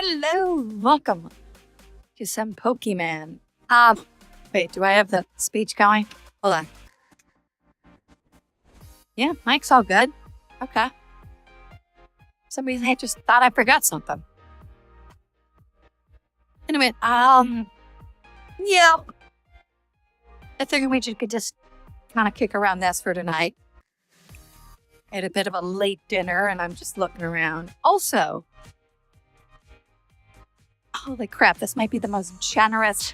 Hello, welcome to some Pokemon. Wait, do I have the speech going? Hold on. Yeah, mic's all good. Okay. Some reason I just thought I forgot something. Anyway, yeah. I figured we could just kind of kick around this for tonight. I had a bit of a late dinner and I'm just looking around. Also, holy crap, this might be the most generous.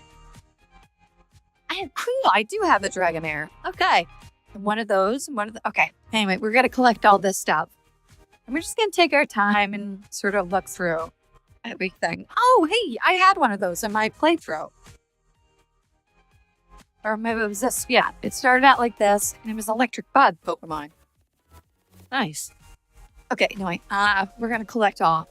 I do have a Dragonair. Okay. And one of those, okay. Anyway, we're going to collect all this stuff. And we're just going to take our time and sort of look through everything. Oh, hey, I had one of those in my playthrough. Or maybe it was this. Yeah, it started out like this, and it was Electric Bud Pokemon. Nice. Okay, anyway, we're going to collect all.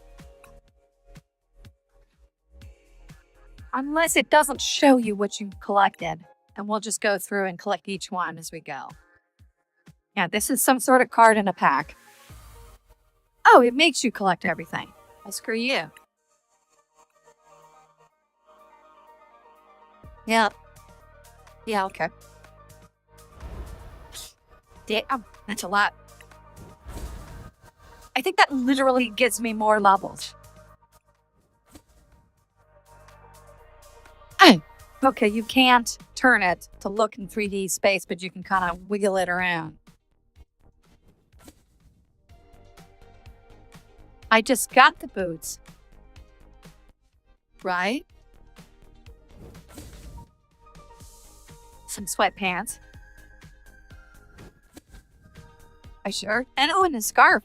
Unless it doesn't show you what you collected. And we'll just go through and collect each one as we go. Yeah, this is some sort of card in a pack. Oh, it makes you collect everything. Well, screw you. Yeah. Yeah, okay. Damn, that's a lot. I think that literally gives me more levels. Okay, you can't turn it to look in 3D space, but you can kind of wiggle it around. I just got the boots. Right? Some sweatpants. A shirt. And oh, and a scarf.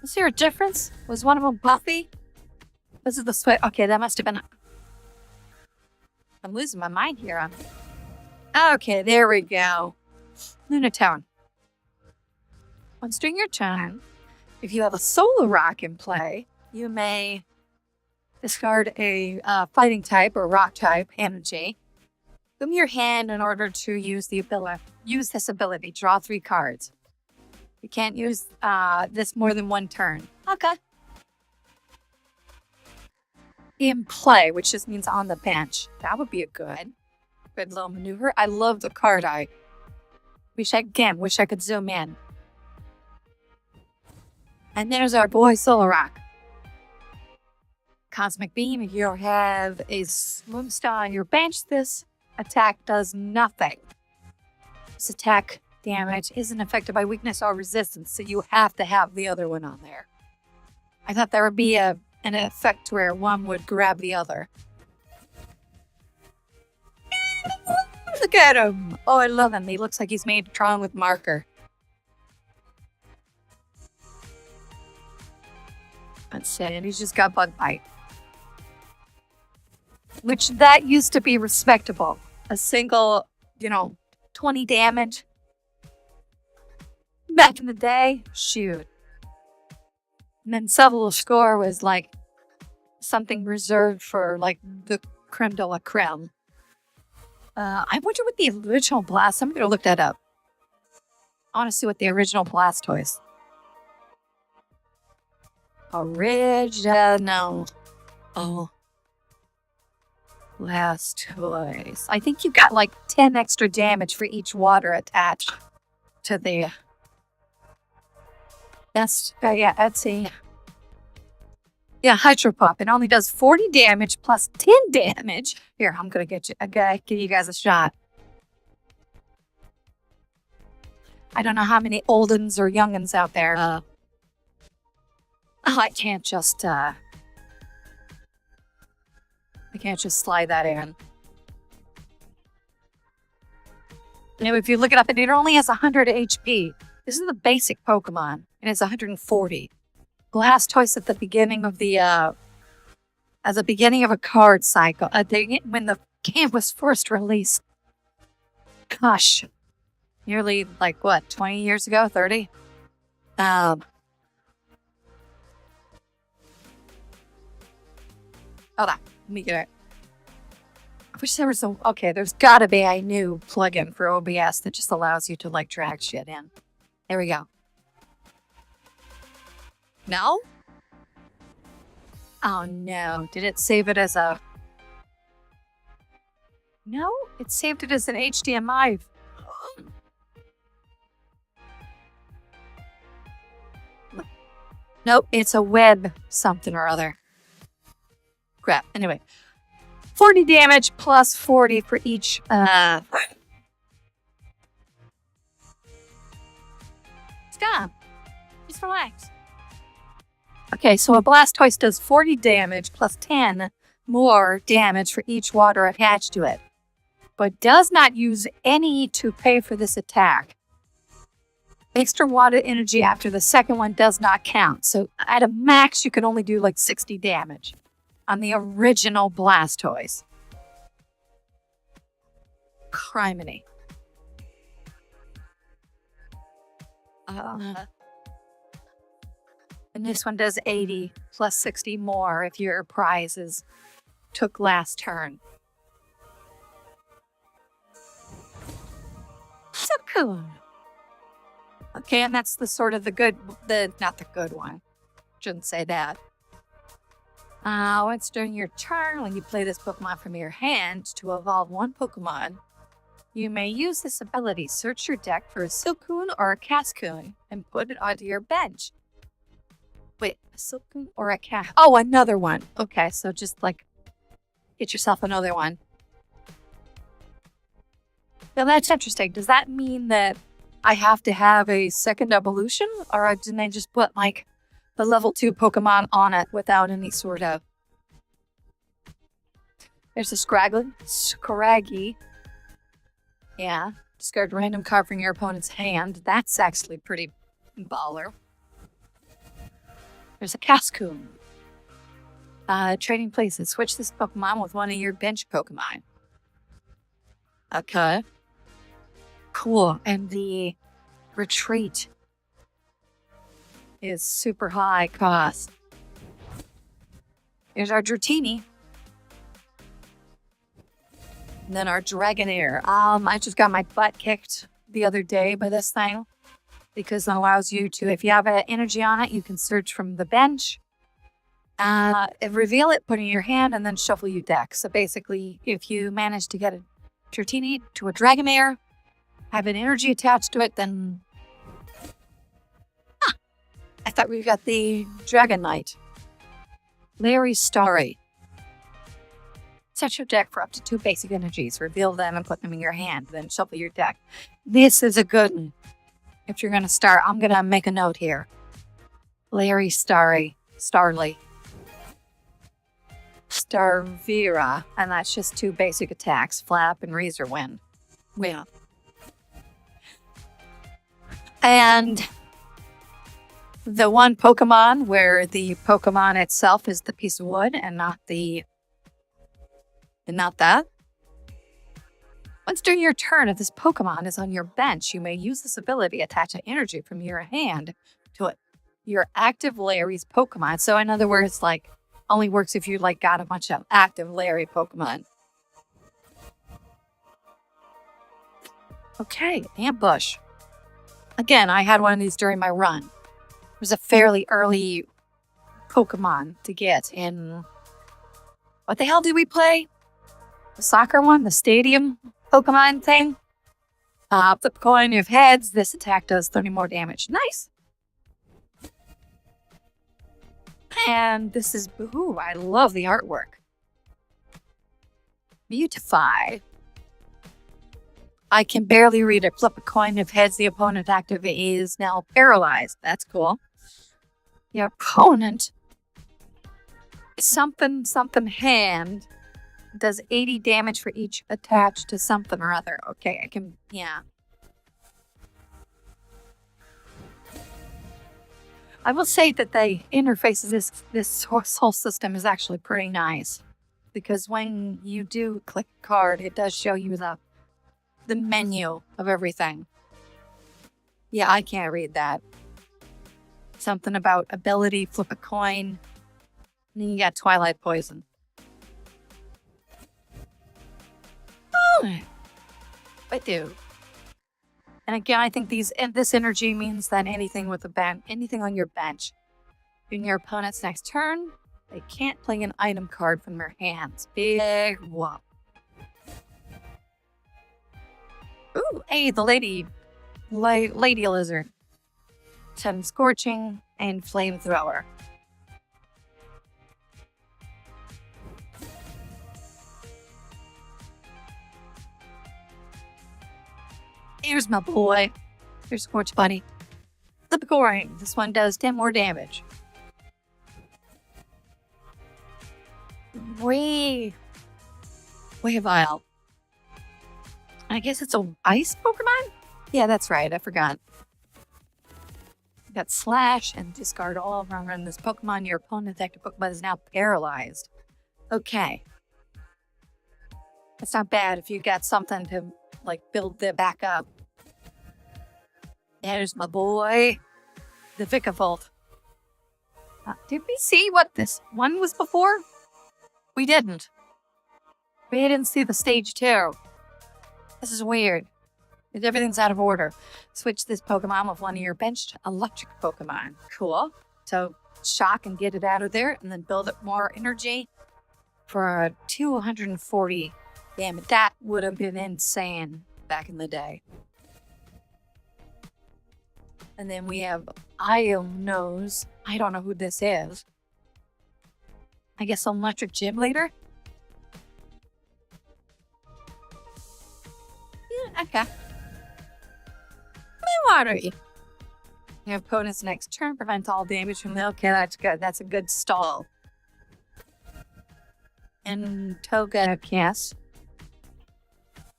Was there a difference? Was one of them puffy? This is the sweat. Okay, that must have been. I'm losing my mind here. Okay, there we go. Lunatown. Once during your turn, if you have a Solar Rock in play, you may discard a fighting type or rock type energy from your hand in order to use this ability. Draw 3 cards. You can't use this more than one turn. Okay. In play, which just means on the bench. That would be a good little maneuver. I love the card art. Wish I could zoom in. And there's our boy Solar Rock. Cosmic Beam. If you have a Swoomstar on your bench, this attack does nothing. This attack damage isn't affected by weakness or resistance, so you have to have the other one on there. I thought there would be an effect where one would grab the other. Look at him! Oh, I love him. He looks like he's made drawn with marker. Let's see, and he's just got Bug Bite. Which that used to be respectable. A single, 20 damage. Back in the day, shoot. And then Seville score was like something reserved for like the creme de la creme. I wonder what the original Blast. I'm going to look that up. I want to see what the original Blastoise. Original. Oh. Blastoise. I think you got like 10 extra damage for each water attached to the. That's, Etsy. Yeah, Hydro Pop. It only does 40 damage plus 10 damage. Here, I'm going to give you guys a shot. I don't know how many oldens or youngins out there. I can't just slide that in. If you look it up, it only has 100 HP. This is the basic Pokemon, and it's 140. Blastoise at the beginning of a card cycle. When the game was first released. Gosh, nearly 20 years ago, 30. Hold on, let me get it. I wish there was there's gotta be a new plugin for OBS that just allows you to drag shit in. There we go. No? Oh no. Did it save it as a... No, it saved it as an HDMI. Nope, it's a web something or other. Crap. Anyway, 40 damage plus 40 for each. Stop. Just relax. Okay, so a Blastoise does 40 damage plus 10 more damage for each water attached to it, but does not use any to pay for this attack. Extra water energy after the second one does not count. So at a max, you can only do like 60 damage on the original Blastoise. Criminy. And this one does 80 plus 60 more if your prizes took last turn. So cool. Okay, and that's the sort of not the good one. Shouldn't say that. Once during your turn, when you play this Pokemon from your hand to evolve one Pokemon, you may use this ability. Search your deck for a Silcoon or a Cascoon and put it onto your bench. Wait, a Silcoon or a Cas... Oh, another one. Okay, so just like, get yourself another one. Now that's interesting. Does that mean that I have to have a second evolution, or didn't I just put like the level 2 Pokemon on it without any sort of... There's a Scraggy. Yeah. Discard random card from your opponent's hand. That's actually pretty baller. There's a Cascoon. Trading places. Switch this Pokemon with one of your bench Pokemon. Okay. Cool. And the retreat is super high cost. Here's our Dratini. And then our Dragonair. I just got my butt kicked the other day by this thing because it allows you to, if you have an energy on it, you can search from the bench, reveal it, put it in your hand, and then shuffle your deck. So basically, if you manage to get a Dratini to a Dragonair, have an energy attached to it, then... I thought we got the Dragonite. Larry Starry. Set your deck for up to 2 basic energies. Reveal them and put them in your hand. Then shuffle your deck. This is a good one. If you're going to start, I'm going to make a note here. Larry Starry. Starly. Starvira. And that's just 2 basic attacks. Flap and Razor Wind. Yeah. And the one Pokemon where the Pokemon itself is the piece of wood and not that. Once during your turn, if this Pokemon is on your bench, you may use this ability to attach an energy from your hand to it. Your active Larry's Pokemon. So in other words, like, only works if you like got a bunch of active Larry Pokemon. Okay, Ambush. Again, I had one of these during my run. It was a fairly early Pokemon to get in... What the hell did we play? The soccer one? The stadium Pokemon thing? Flip a coin of heads. This attack does 30 more damage. Nice! And this is... Ooh, I love the artwork. Beautify. I can barely read it. Flip a coin of heads. The opponent active is now paralyzed. That's cool. Your opponent... Something hand does 80 damage for each attached to something or other. Okay, I can... Yeah. I will say that the interface of this whole system is actually pretty nice. Because when you do click a card, it does show you the menu of everything. Yeah, I can't read that. Something about ability, flip a coin. And then you got Twilight Poison. Oh, I do. And again, I think this energy means that anything with anything on your bench In your opponent's next turn, they can't play an item card from their hands. Big whoop. Ooh, hey, the lady lizard. 10 Scorching and Flamethrower. Here's my boy. Here's Scorch Bunny. Flip a coin. This one does 10 more damage. Way vile. I guess it's a ice Pokemon? Yeah, that's right. I forgot. You got Slash and discard all of them. This Pokemon, your opponent's active Pokemon is now paralyzed. Okay. That's not bad if you got something to like build it back up. There's my boy, the Vikavolt. Did we see what this one was before? We didn't. We didn't see the stage 2. This is weird. Everything's out of order. Switch this Pokemon with one of your benched electric Pokemon. Cool. So shock and get it out of there and then build up more energy for 240 damage. That would have been insane back in the day. And then we have Nose. I don't know who this is. I guess an electric gym leader? Yeah, okay. Watery. Your opponent's next turn prevent all damage from the. Okay, that's good. That's a good stall. And Togekiss.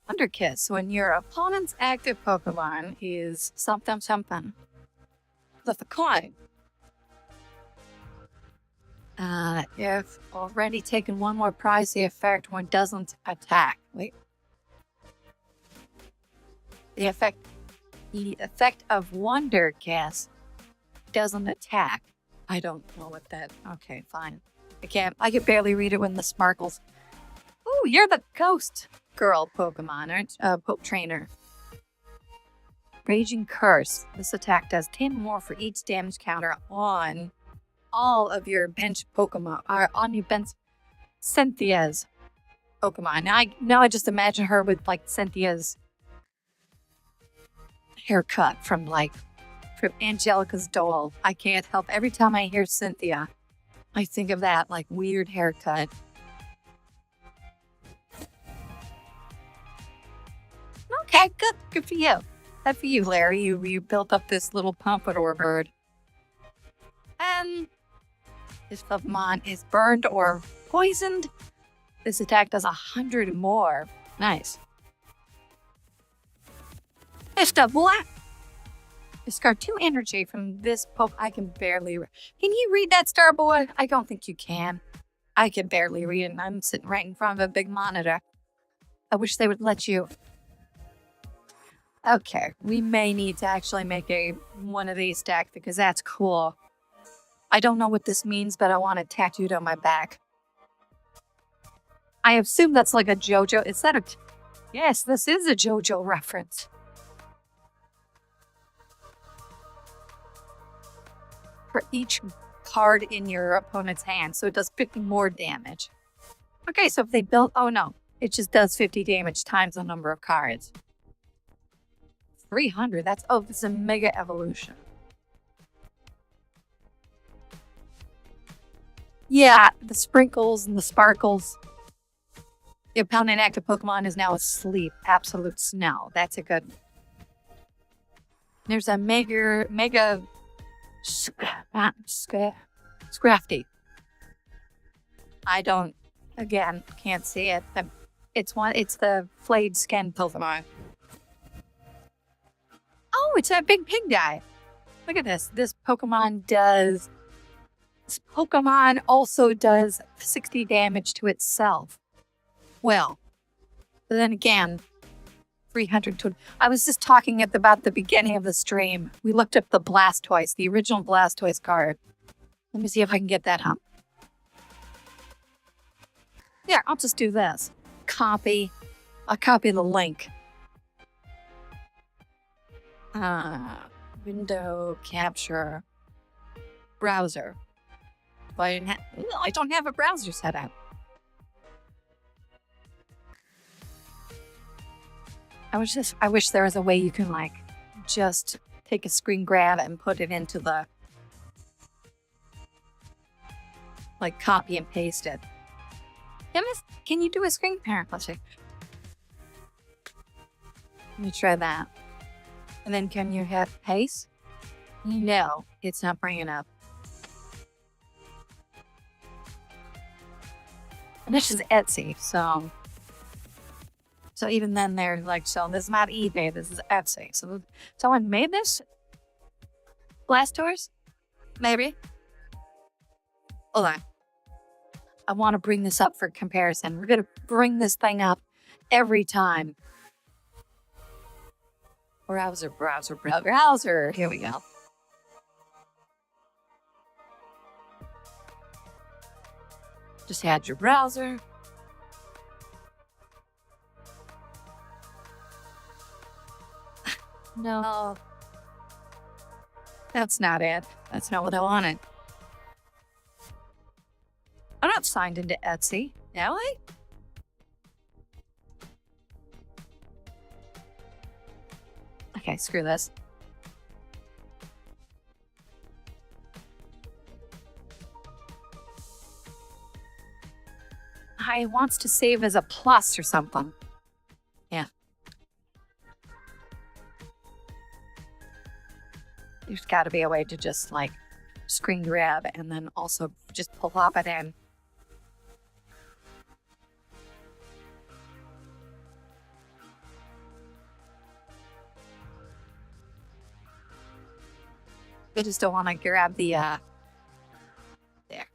Underkiss. When your opponent's active Pokemon is something. Flip a coin. If already taken one more prize, the effect one doesn't attack. Wait. The effect of Wonderkiss doesn't attack. I don't know what that. Okay, fine. I can barely read it when the sparkles. Oh, you're the ghost girl Pokemon, aren't Poke Trainer. Raging Curse. This attack does 10 more for each damage counter on all of your bench Pokemon, or on your bench Cynthia's Pokemon. Now I just imagine her with like Cynthia's haircut from Angelica's doll. I can't help. Every time I hear Cynthia, I think of that like weird haircut. Okay, good for you. Good for you, Larry. You built up this little pompadour bird. This Pokemon is burned or poisoned. This attack does 100 more. Nice. Mr. Black. Discard 2 energy from this Poke. I can barely read. Can you read that, Starboy? I don't think you can. I can barely read it, and I'm sitting right in front of a big monitor. I wish they would let you. Okay, we may need to actually make one of these decks because that's cool. I don't know what this means, but I want it tattooed on my back. I assume that's like a JoJo. Is that a... Yes, this is a JoJo reference. For each card in your opponent's hand, so it does 50 more damage. Okay, so if they build... Oh, no. It just does 50 damage times the number of cards. 300. That's... Oh, this is a Mega Evolution. Yeah, the sprinkles and the sparkles. The opponent active Pokemon is now asleep. Absolute snow. That's a good... There's a Mega Scrafty. I don't... Again, can't see it. It's the flayed skin Pokemon. Oh, it's a big pig guy. Look at this. This Pokemon also does 60 damage to itself. Well, but then again, 320. I was just talking about the beginning of the stream. We looked up the Blastoise, the original Blastoise card. Let me see if I can get that up. Yeah, I'll just do this. I'll copy the link. Window capture. Browser. I don't have a browser set up. I wish there was a way you can like just take a screen grab and put it into the like copy and paste it. Can you do a screen parent? Let's see. Let me try that. And then can you have paste? No, it's not bringing up. And this is Etsy, so even then they're like, so this is not eBay, this is Etsy. So someone made this? Blast Doors? Maybe. Hold on. I want to bring this up for comparison. We're going to bring this thing up every time. Browser. Here we go. Just add your browser. No. That's not it. That's not what I wanted. I'm not signed into Etsy, am I? Okay, screw this. It wants to save as a plus or something. Yeah. There's got to be a way to just like screen grab and then also just plop it in. I just don't want to grab the, there.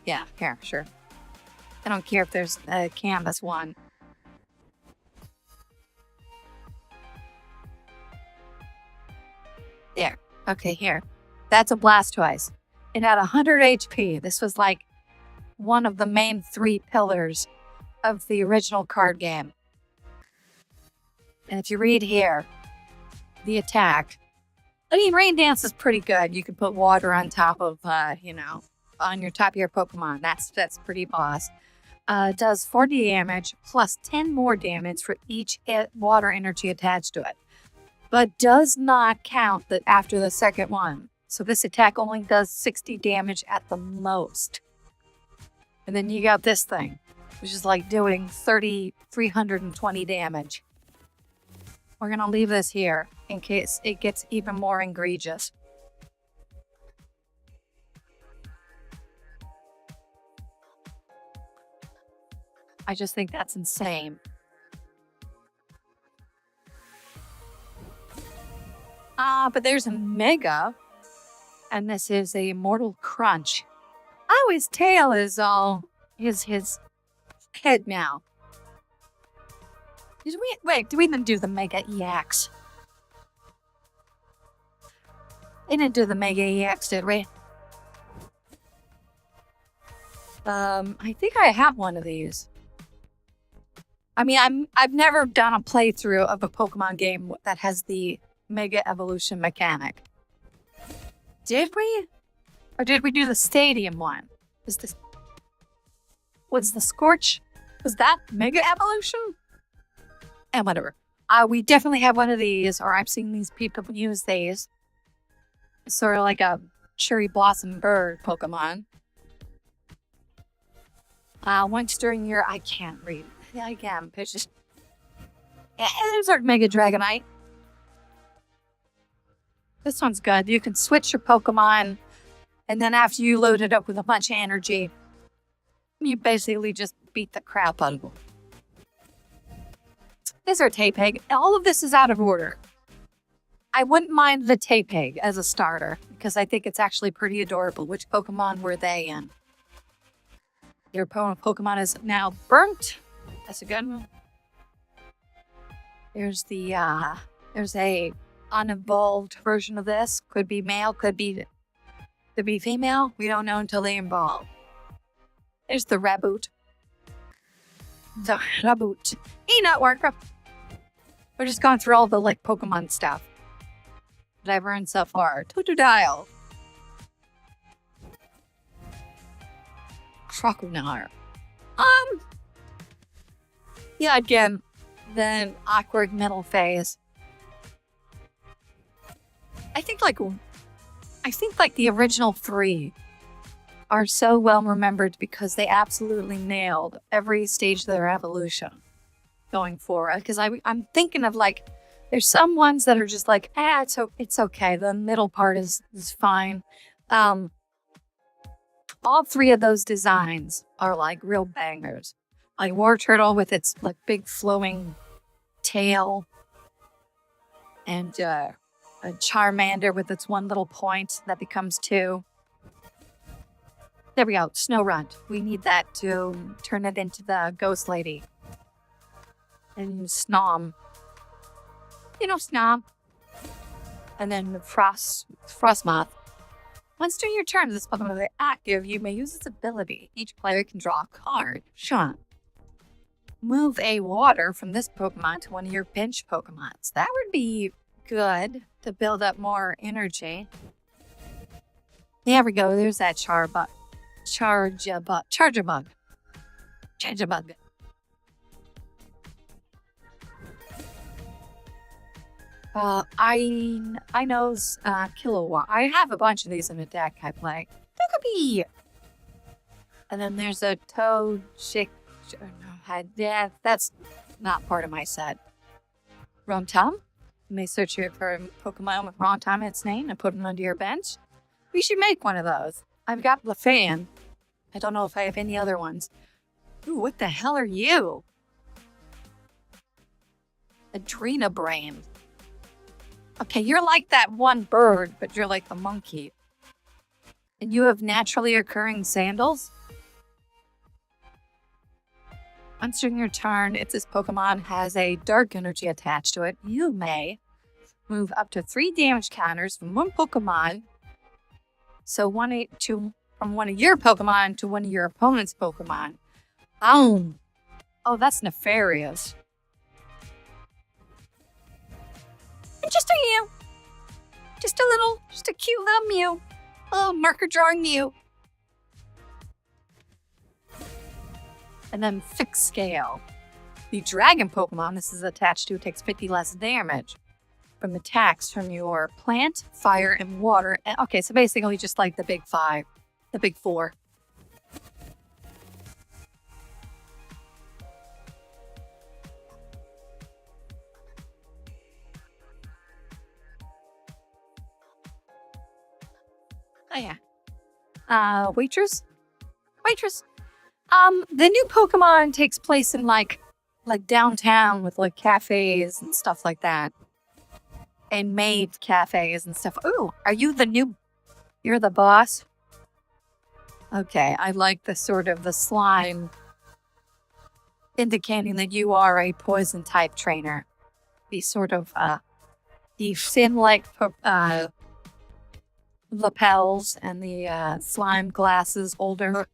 Yeah, here, sure. I don't care if there's a canvas one. There. Okay, here. That's a Blastoise. It had 100 HP. This was like one of the main 3 pillars of the original card game. And if you read here, the attack. I mean, Rain Dance is pretty good. You can put water on top of, on your top of your Pokemon. That's pretty boss. Does 40 damage plus 10 more damage for each water energy attached to it. But does not count that after the second one. So this attack only does 60 damage at the most. And then you got this thing, which is like doing 320 damage. We're going to leave this here in case it gets even more egregious. I just think that's insane. But there's a Mega, and this is a Mortal Crunch. Oh, his tail is all his head now. Did we even do the Mega EX? We didn't do the Mega EX, did we? I think I have one of these. I mean, I've never done a playthrough of a Pokemon game that has the Mega Evolution mechanic. Did we? Or did we do the Stadium one? Was the Scorch? Was that Mega Evolution? And whatever. We definitely have one of these, or I've seen these people use these. Sort of like a Cherry Blossom Bird Pokemon. Once during your... I can't read. Yeah, I can. It's just... Yeah, there's our Mega Dragonite. This one's good. You can switch your Pokemon, and then after you load it up with a bunch of energy, you basically just beat the crap out of them. This is our Tapeg. All of this is out of order. I wouldn't mind the Tapeg as a starter, because I think it's actually pretty adorable. Which Pokemon were they in? Your Pokemon is now burnt. That's a good one. There's a unevolved version of this. Could be male, could be female. We don't know until they evolve. There's the Raboot. The reboot. Work. We're just going through all the like Pokemon stuff that I've earned so far. Totodile. Croconar. Yeah, again, then awkward middle phase. I think the original 3 are so well remembered because they absolutely nailed every stage of their evolution going forward. Because I'm thinking of like, there's some ones that are just like, it's okay. The middle part is fine. All 3 of those designs are like real bangers. Like War Turtle with its like big flowing tail, and a Charmander with its one little point that becomes 2. There we go. Snorunt. We need that to turn it into the Ghost Lady. And Snom. Snom. And then the Frostmoth. Once during your turn, this Pokemon is active, you may use its ability. Each player can draw a card. Sean. Move a water from this Pokemon to one of your bench Pokemons. That would be good to build up more energy. There we go. There's that Charjabug. I know Kilowatt. I have a bunch of these in the deck I play. Togepi! And then there's a Toadchick. Yeah, that's not part of my set. Romtom. You may search here for a Pokemon with Romtom in its name and put it under your bench. We should make one of those. I've got Lefan. I don't know if I have any other ones. Ooh, what the hell are you? Adrena Brain. Okay, you're like that one bird, but you're like the monkey. And you have naturally occurring sandals? Once during your turn, if this Pokemon has a dark energy attached to it, you may move up to 3 damage counters from one Pokemon. So from one of your Pokemon to one of your opponent's Pokemon. Boom! Oh, that's nefarious. And just a Mew. Just a cute little Mew. A little marker drawing Mew. And then Fixed Scale. The Dragon Pokemon this is attached to takes 50 less damage from attacks from your plant, fire, and water. Okay, so basically just like the big 5. The big 4. Oh yeah. Waitress. The new Pokemon takes place in like downtown with like cafes and stuff like that. And maid cafes and stuff. Ooh, are you you're the boss? Okay, I like the sort of the slime indicating that you are a poison type trainer. The sort of the fin-like lapels and the slime glasses holder.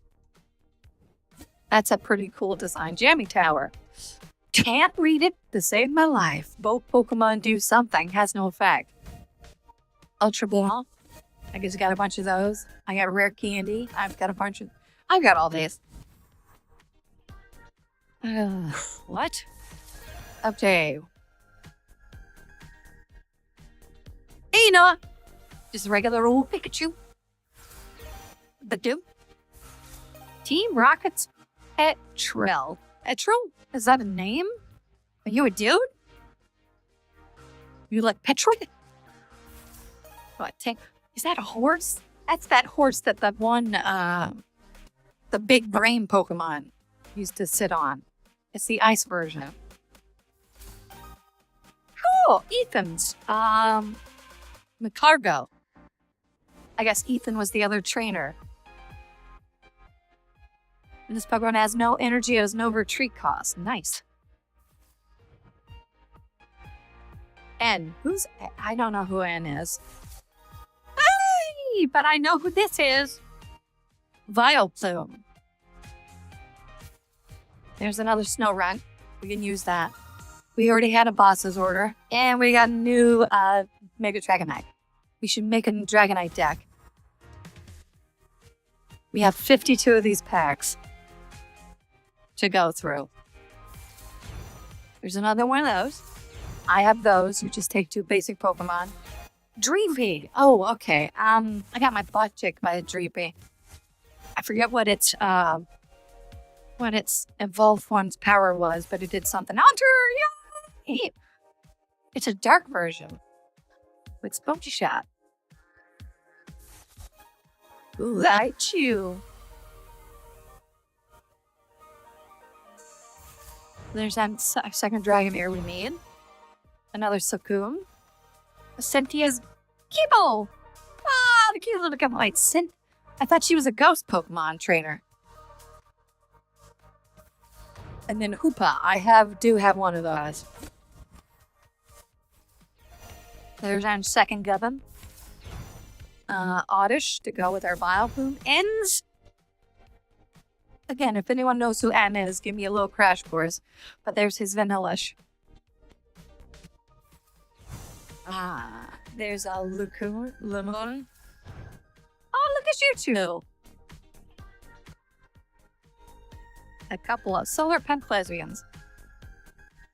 That's a pretty cool design. Jammy Tower. Can't read it to save my life. Both Pokemon do something. Has no effect. Ultra Ball. I guess I got a bunch of those. I got Rare Candy. I've got all these. What? Okay. Hey, you know what? Just a regular old Pikachu. Badoo. Team Rocket's Petrel. Petrel? Is that a name? Are you a dude? You like Petrel? What? Is that a horse? That's that horse that the one, the big brain Pokemon used to sit on. It's the ice version. Cool. Ethan's. McCargo. I guess Ethan was the other trainer. And this Pokemon has no energy, it has no retreat cost. Nice. N. I don't know who N is. Hey, but I know who this is. Vileplume. There's another snow run. We can use that. We already had a boss's order. And we got a new Mega Dragonite. We should make a Dragonite deck. We have 52 of these packs to go through. There's another one of those. I have those. You just take 2 basic Pokemon. Dreepy. Oh, okay. I got my butt kicked by a Dreepy. I forget what its evolved form's power was, but it did something. Hunter! Yay! It's a dark version with Spongy Shot. Ooh, I chew. There's that second Dragonair we made. Another Succumb. A Sentia's Kibble. Ah, the cute little Kibble. I thought she was a ghost Pokemon trainer. And then Hoopa. I do have one of those. There's our second Gubbin. Oddish to go with our Vileplume. Ends. Again, if anyone knows who Ann is, give me a little crash course. But there's his Vanillish. There's a Lemon. Oh, look at you two. A couple of Solar Penthlesians.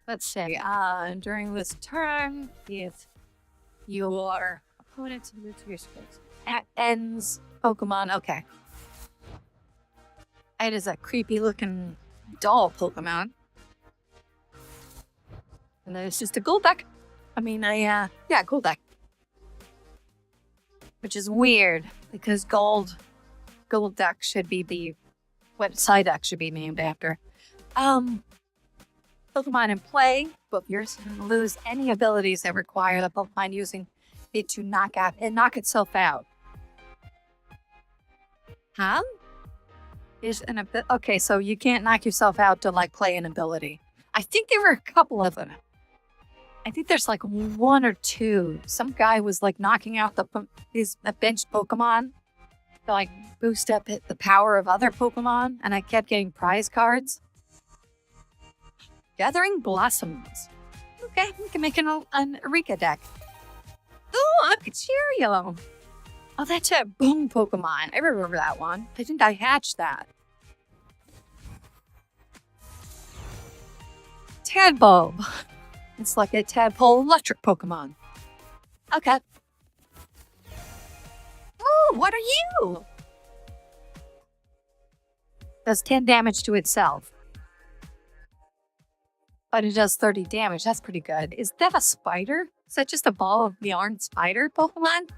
Let's say, during this turn, if your opponent moves to your space, ends Pokemon. Okay. It is a creepy looking doll Pokemon. And then it's just a Golduck. Golduck. Which is weird because Golduck should be what Psyduck should be named after. Pokemon in play, but you're going to lose any abilities that require the Pokemon using it to knock itself out. Huh? Okay, so you can't knock yourself out to play an ability. I think there were a couple of them. I think there's 1 or 2. Some guy was knocking out his bench Pokemon to boost up the power of other Pokemon, and I kept getting prize cards. Gathering Blossoms. Okay, we can make an Eureka deck. Oh, a Cheerio. Oh, that's a Boom Pokemon. I remember that one. I think I hatched that. Tadbulb. It's like a Tadpole electric Pokemon. Okay. Oh, what are you? Does 10 damage to itself. But it does 30 damage. That's pretty good. Is that a spider? Is that just a ball of yarn spider Pokemon?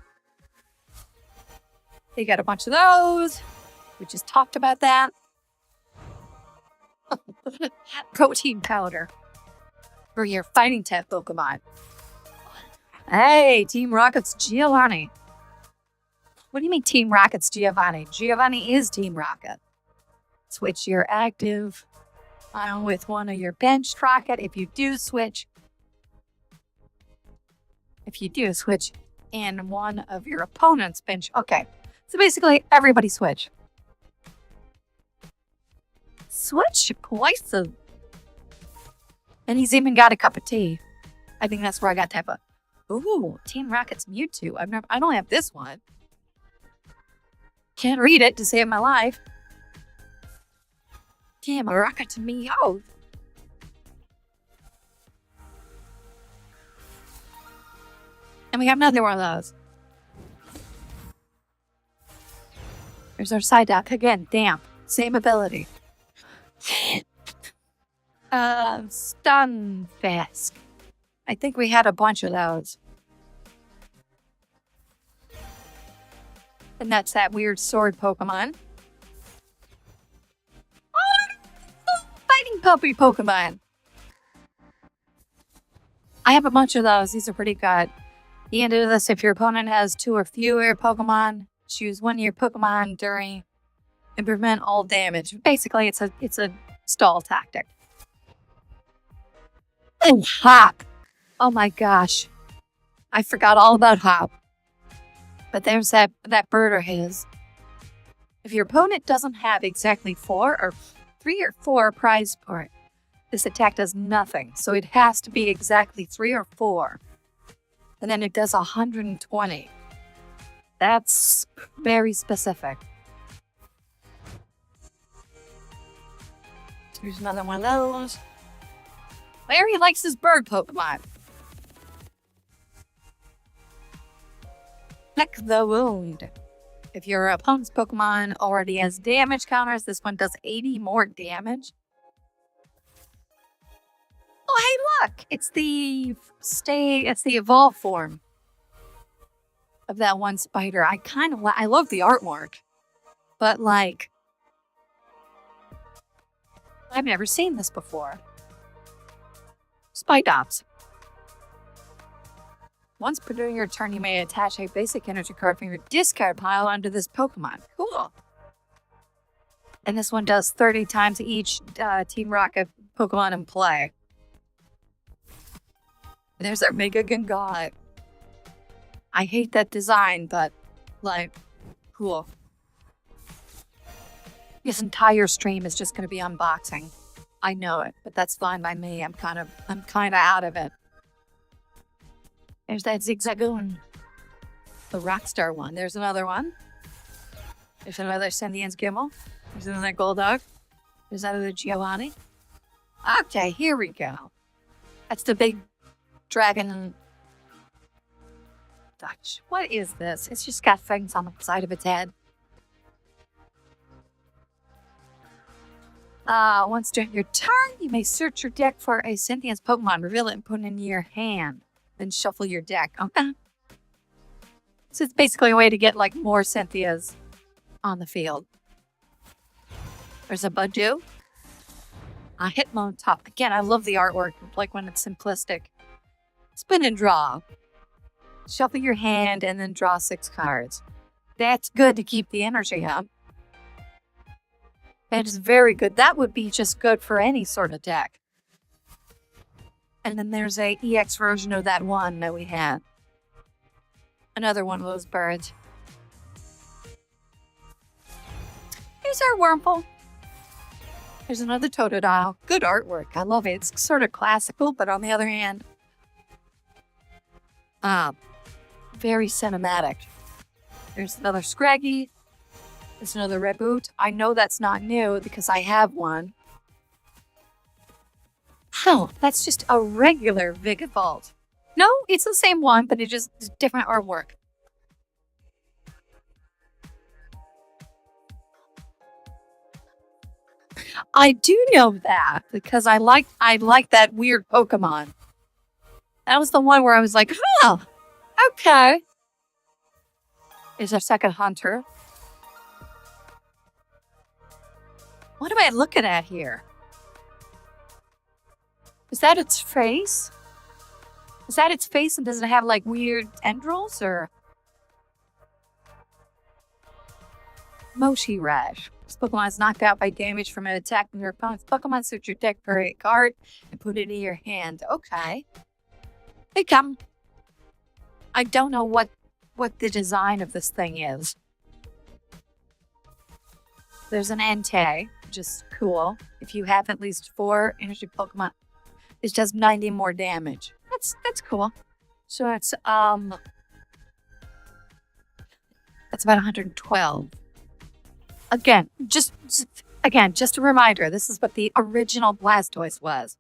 They got a bunch of those. We just talked about that. Protein powder for your fighting type Pokemon. Hey, Team Rocket's Giovanni. What do you mean Team Rocket's Giovanni? Giovanni is Team Rocket. Switch your active with one of your bench Rocket. If you do switch in one of your opponent's bench. Okay, so basically everybody switch. Switch places. And he's even got a cup of tea. I think that's where I got type of. Ooh, Team Rocket's Mewtwo. I don't have this one. Can't read it to save my life. Team Rocket to Meowth. And we have another one of those. There's our Psyduck again. Damn. Same ability. Stunfisk. I think we had a bunch of those. And that's that weird sword Pokemon. Oh, fighting puppy Pokemon. I have a bunch of those. These are pretty good. The end of this, if your opponent has 2 or fewer Pokemon, choose one of your Pokemon during and prevent all damage. Basically, it's a stall tactic. Oh, Hop. Oh my gosh. I forgot all about Hop. But there's that bird of his. If your opponent doesn't have exactly 4 or 3 or 4 prize for it. This attack does nothing, so it has to be exactly 3 or 4. And then it does 120. That's very specific. Here's another one of those. Larry likes his bird Pokemon. Check the wound. If your opponent's Pokemon already has damage counters, this one does 80 more damage. Oh, hey, look! It's the evolve form of that one spider. I love the artwork, but like, I've never seen this before. Spidops. Once per during your turn, you may attach a basic energy card from your discard pile onto this Pokemon. Cool. And this one does 30 times each Team Rocket Pokemon in play. There's our Mega Gengar. I hate that design, but, like, cool. This entire stream is just going to be unboxing. I know it, but that's fine by me. I'm kind of out of it. There's that Zigzagoon. The Rockstar one. There's another one. There's another Sentience Gimmel. There's another Golduck. There's another Giovanni. Okay, here we go. That's the big dragon Dutch. What is this? It's just got things on the side of its head. Once during your turn, you may search your deck for a Sentience Pokemon, reveal it, and put it into your hand. Then shuffle your deck. Okay. So it's basically a way to get like more Cynthias on the field. There's a Budew. A Hitmontop. Again, I love the artwork, like when it's simplistic. Spin and draw. Shuffle your hand and then draw 6 cards. That's good to keep the energy up. That is very good. That would be just good for any sort of deck. And then there's a EX version of that one that we had. Another one of those birds. Here's our Wurmple. There's another Totodile. Good artwork. I love it. It's sort of classical, but on the other hand, very cinematic. There's another Scraggy. There's another Reboot. I know that's not new because I have one. Oh, that's just a regular Vigavolt. No, it's the same one, but it's just different artwork. I do know that because I like that weird Pokemon. That was the one where I was like, oh, okay. Is our second hunter. What am I looking at here? Is that its face? Is that its face and does it have like weird tendrils or? Moshi Rash. This Pokemon is knocked out by damage from an attack from your opponent's Pokemon. Search your deck for a card and put it in your hand. Okay. Hey, come. I don't know what the design of this thing is. There's an Entei, which is cool. If you have at least 4 energy Pokemon, it does 90 more damage. That's cool. So that's about 112. Again, just a reminder. This is what the original Blastoise was.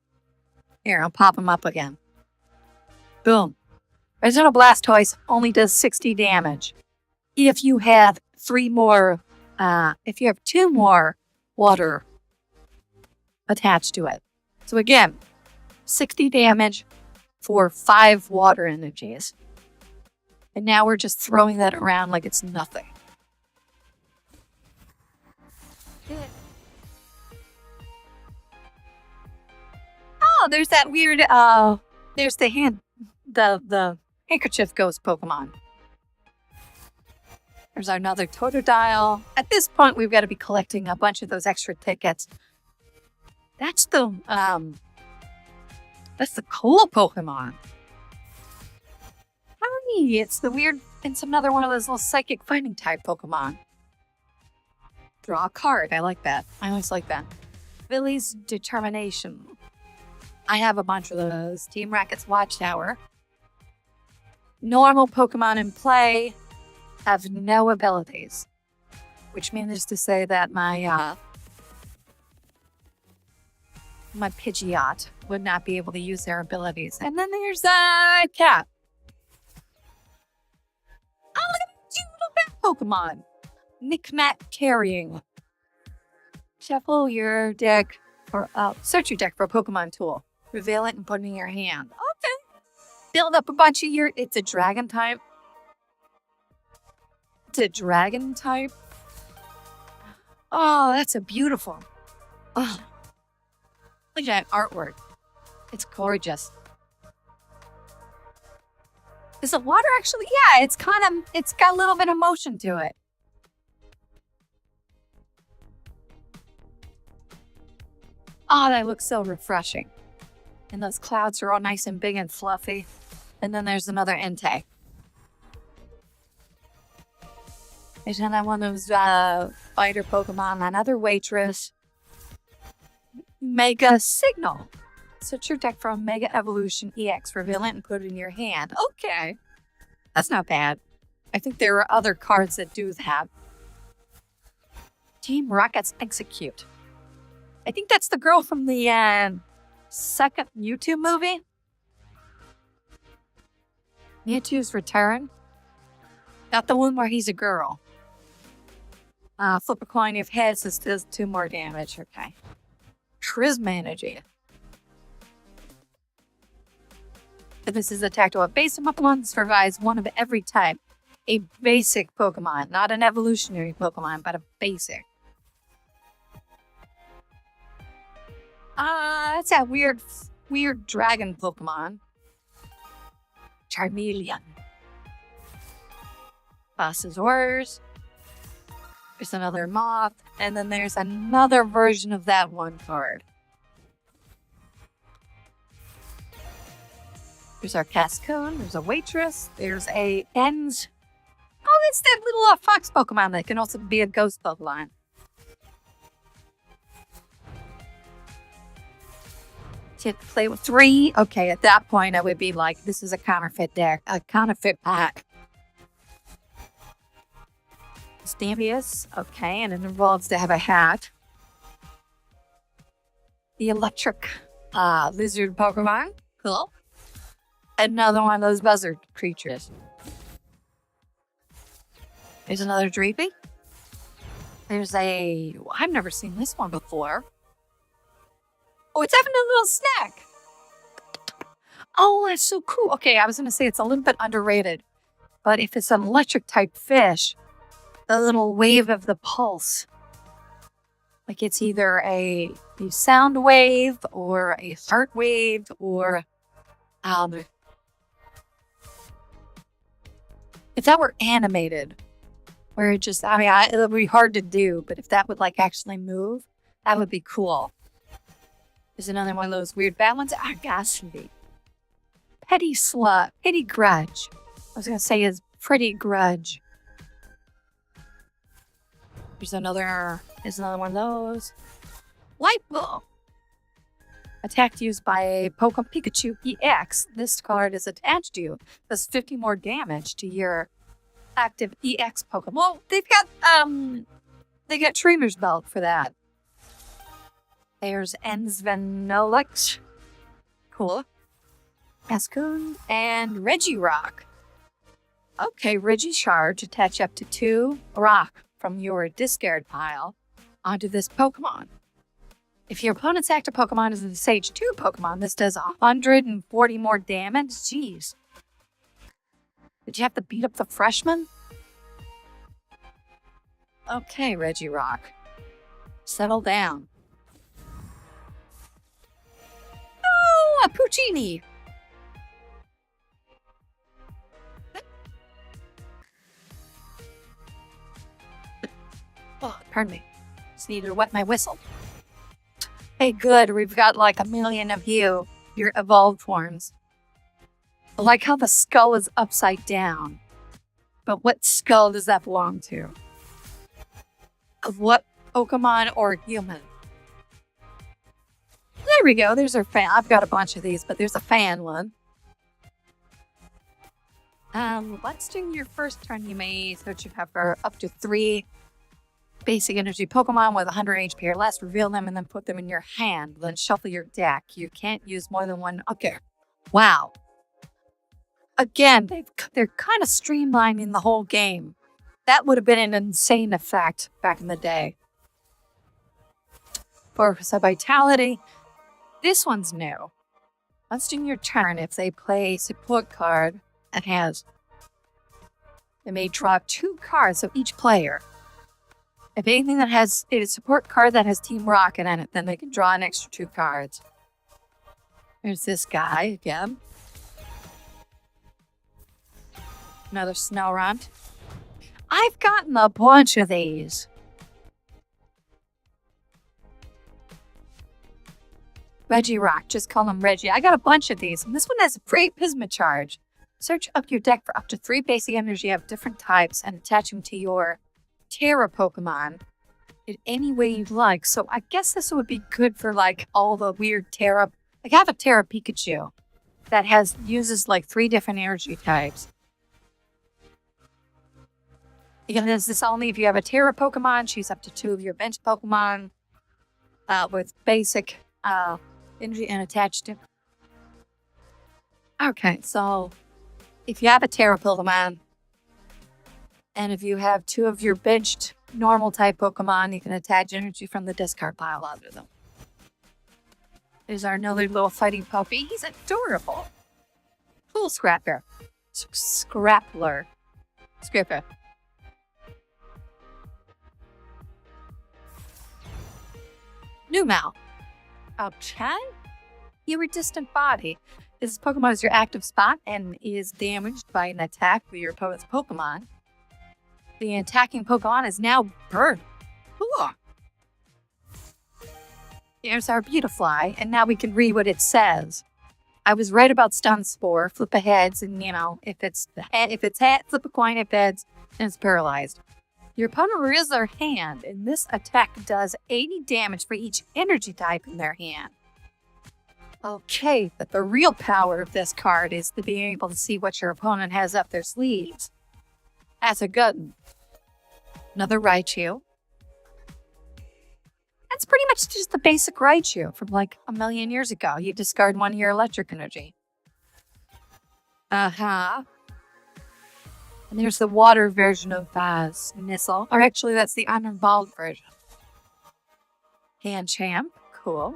Here, I'll pop them up again. Boom. Original Blastoise only does 60 damage. If you have 2 more water attached to it. So again, 60 damage for 5 water energies. And now we're just throwing that around like it's nothing. Oh, there's that weird, there's the handkerchief ghost Pokemon. There's another Totodile. At this point, we've got to be collecting a bunch of those extra tickets. That's the cool Pokemon. How neat. It's the weird, it's another one of those little psychic fighting type Pokemon. Draw a card. I like that. I always like that. Billy's Determination. I have a bunch of those. Team Rocket's Watchtower. Normal Pokemon in play have no abilities, which means to say that my Pidgeot would not be able to use their abilities. And then there's a cat. Oh, look at that cute little bat Pokemon. Knick-knack carrying. Shuffle your deck or search your deck for a Pokemon tool. Reveal it and put it in your hand. Okay. Build up a bunch of your... It's a dragon type. It's a dragon type. Oh, that's a beautiful. Oh. Look at that artwork. It's gorgeous. Is the water actually? Yeah, it's got a little bit of motion to it. Oh, that looks so refreshing. And those clouds are all nice and big and fluffy. And then there's another Entei. There's another one of those fighter Pokemon, another Waitress. Mega Signal. Search your deck for a Mega Evolution EX. Reveal it and put it in your hand. Okay. That's not bad. I think there are other cards that do that. Team Rocket's Execute. I think that's the girl from the second Mewtwo movie. Mewtwo's Return. Not the one where he's a girl. Flip a coin if heads. This does 2 more damage. Okay. Charisma Energy. If this is attacked with a basic Pokemon, this provides one of every type. A basic Pokemon. Not an evolutionary Pokemon, but a basic. That's that weird dragon Pokemon. Charmeleon. Bossasaurus. There's another moth. And then there's another version of that one card. There's our Cascoon. There's a Waitress. There's a Ens. Oh, it's that little fox Pokemon that can also be a ghost Pokemon. To play with 3. Okay, at that point, I would be like, this is a counterfeit deck. A counterfeit pack. Stampius. Okay, and it involves to have a hat. The electric lizard Pokemon. Cool. Another one of those buzzard creatures. There's another Dreepy. There's a... I've never seen this one before. Oh, it's having a little snack. Oh, that's so cool. Okay, I was going to say it's a little bit underrated. But if it's an electric type fish, the little wave of the pulse. Like it's either a sound wave or a heart wave or... if that were animated, where it just, it would be hard to do, but if that would like actually move, that would be cool. There's another one of those weird bad ones. Gosh, Petty Slut, Petty Grudge. I was going to say is Pretty Grudge. There's another one of those. Light Bulb. Attack used by a Pokemon Pikachu EX. This card is attached to you. Does 50 more damage to your active EX Pokemon. Well, they got Trainer's Belt for that. There's Enzvenolix. Cool. Cascoon and Regirock. Okay, Regicharge. Attach up to 2 rock from your discard pile onto this Pokemon. If your opponent's active Pokemon is a Sage 2 Pokemon, this does 140 more damage. Jeez. Did you have to beat up the freshman? Okay, Regirock. Settle down. Oh, a Puccini. Oh, pardon me. Just needed to wet my whistle. Hey, good. We've got like 1 million of you. Your evolved forms. I like how the skull is upside down. But what skull does that belong to? Of what Pokemon or human? There we go. There's our fan. I've got a bunch of these, but there's a fan one. Let's do your first turn. You may search your for up to 3 basic energy Pokemon with 100 HP or less. Reveal them and then put them in your hand. Then shuffle your deck. You can't use more than one. Okay. Wow. Again, they're kind of streamlining the whole game. That would have been an insane effect back in the day. For Vitality, this one's new. Once during your turn, if they play a support card that has, they may draw 2 cards of each player. If anything that has a support card that has Team Rocket in it, then they can draw an extra 2 cards. There's this guy again. Another Snorunt. I've gotten a bunch of these. Regirock, just call him Reggie. I got a bunch of these, and this one has a great Pisma charge. Search up your deck for up to 3 basic energy of different types and attach them to your Terra Pokemon in any way you'd like. So I guess this would be good for like all the weird Terra. Like I have a Terra Pikachu that uses like 3 different energy types. Again, this is only if you have a Terra Pokemon. Choose up to 2 of your bench Pokemon with basic energy and attached to. Okay, so if you have a Terra Pokemon, and if you have 2 of your benched normal type Pokemon, you can attach energy from the discard pile onto them. There's our another little fighting puppy. He's adorable. Cool Scrapper. Scrapler. Scrapper. Numel. Okay. Your distant body. This Pokemon is your active spot and is damaged by an attack with your opponent's Pokemon. The attacking Pokemon is now burned. Cool. Here's our Beautifly, and now we can read what it says. I was right about Stun Spore. Flip a heads, and if it's hat, flip a coin. If heads, and it's paralyzed. Your opponent reveals their hand, and this attack does 80 damage for each energy type in their hand. Okay, but the real power of this card is to be able to see what your opponent has up their sleeves. That's a good one. Another Raichu. That's pretty much just the basic Raichu from like a million years ago. You discard 1 of your electric energy. And there's the water version of Snissel. Or actually, that's the uninvolved version. Handchamp. Cool.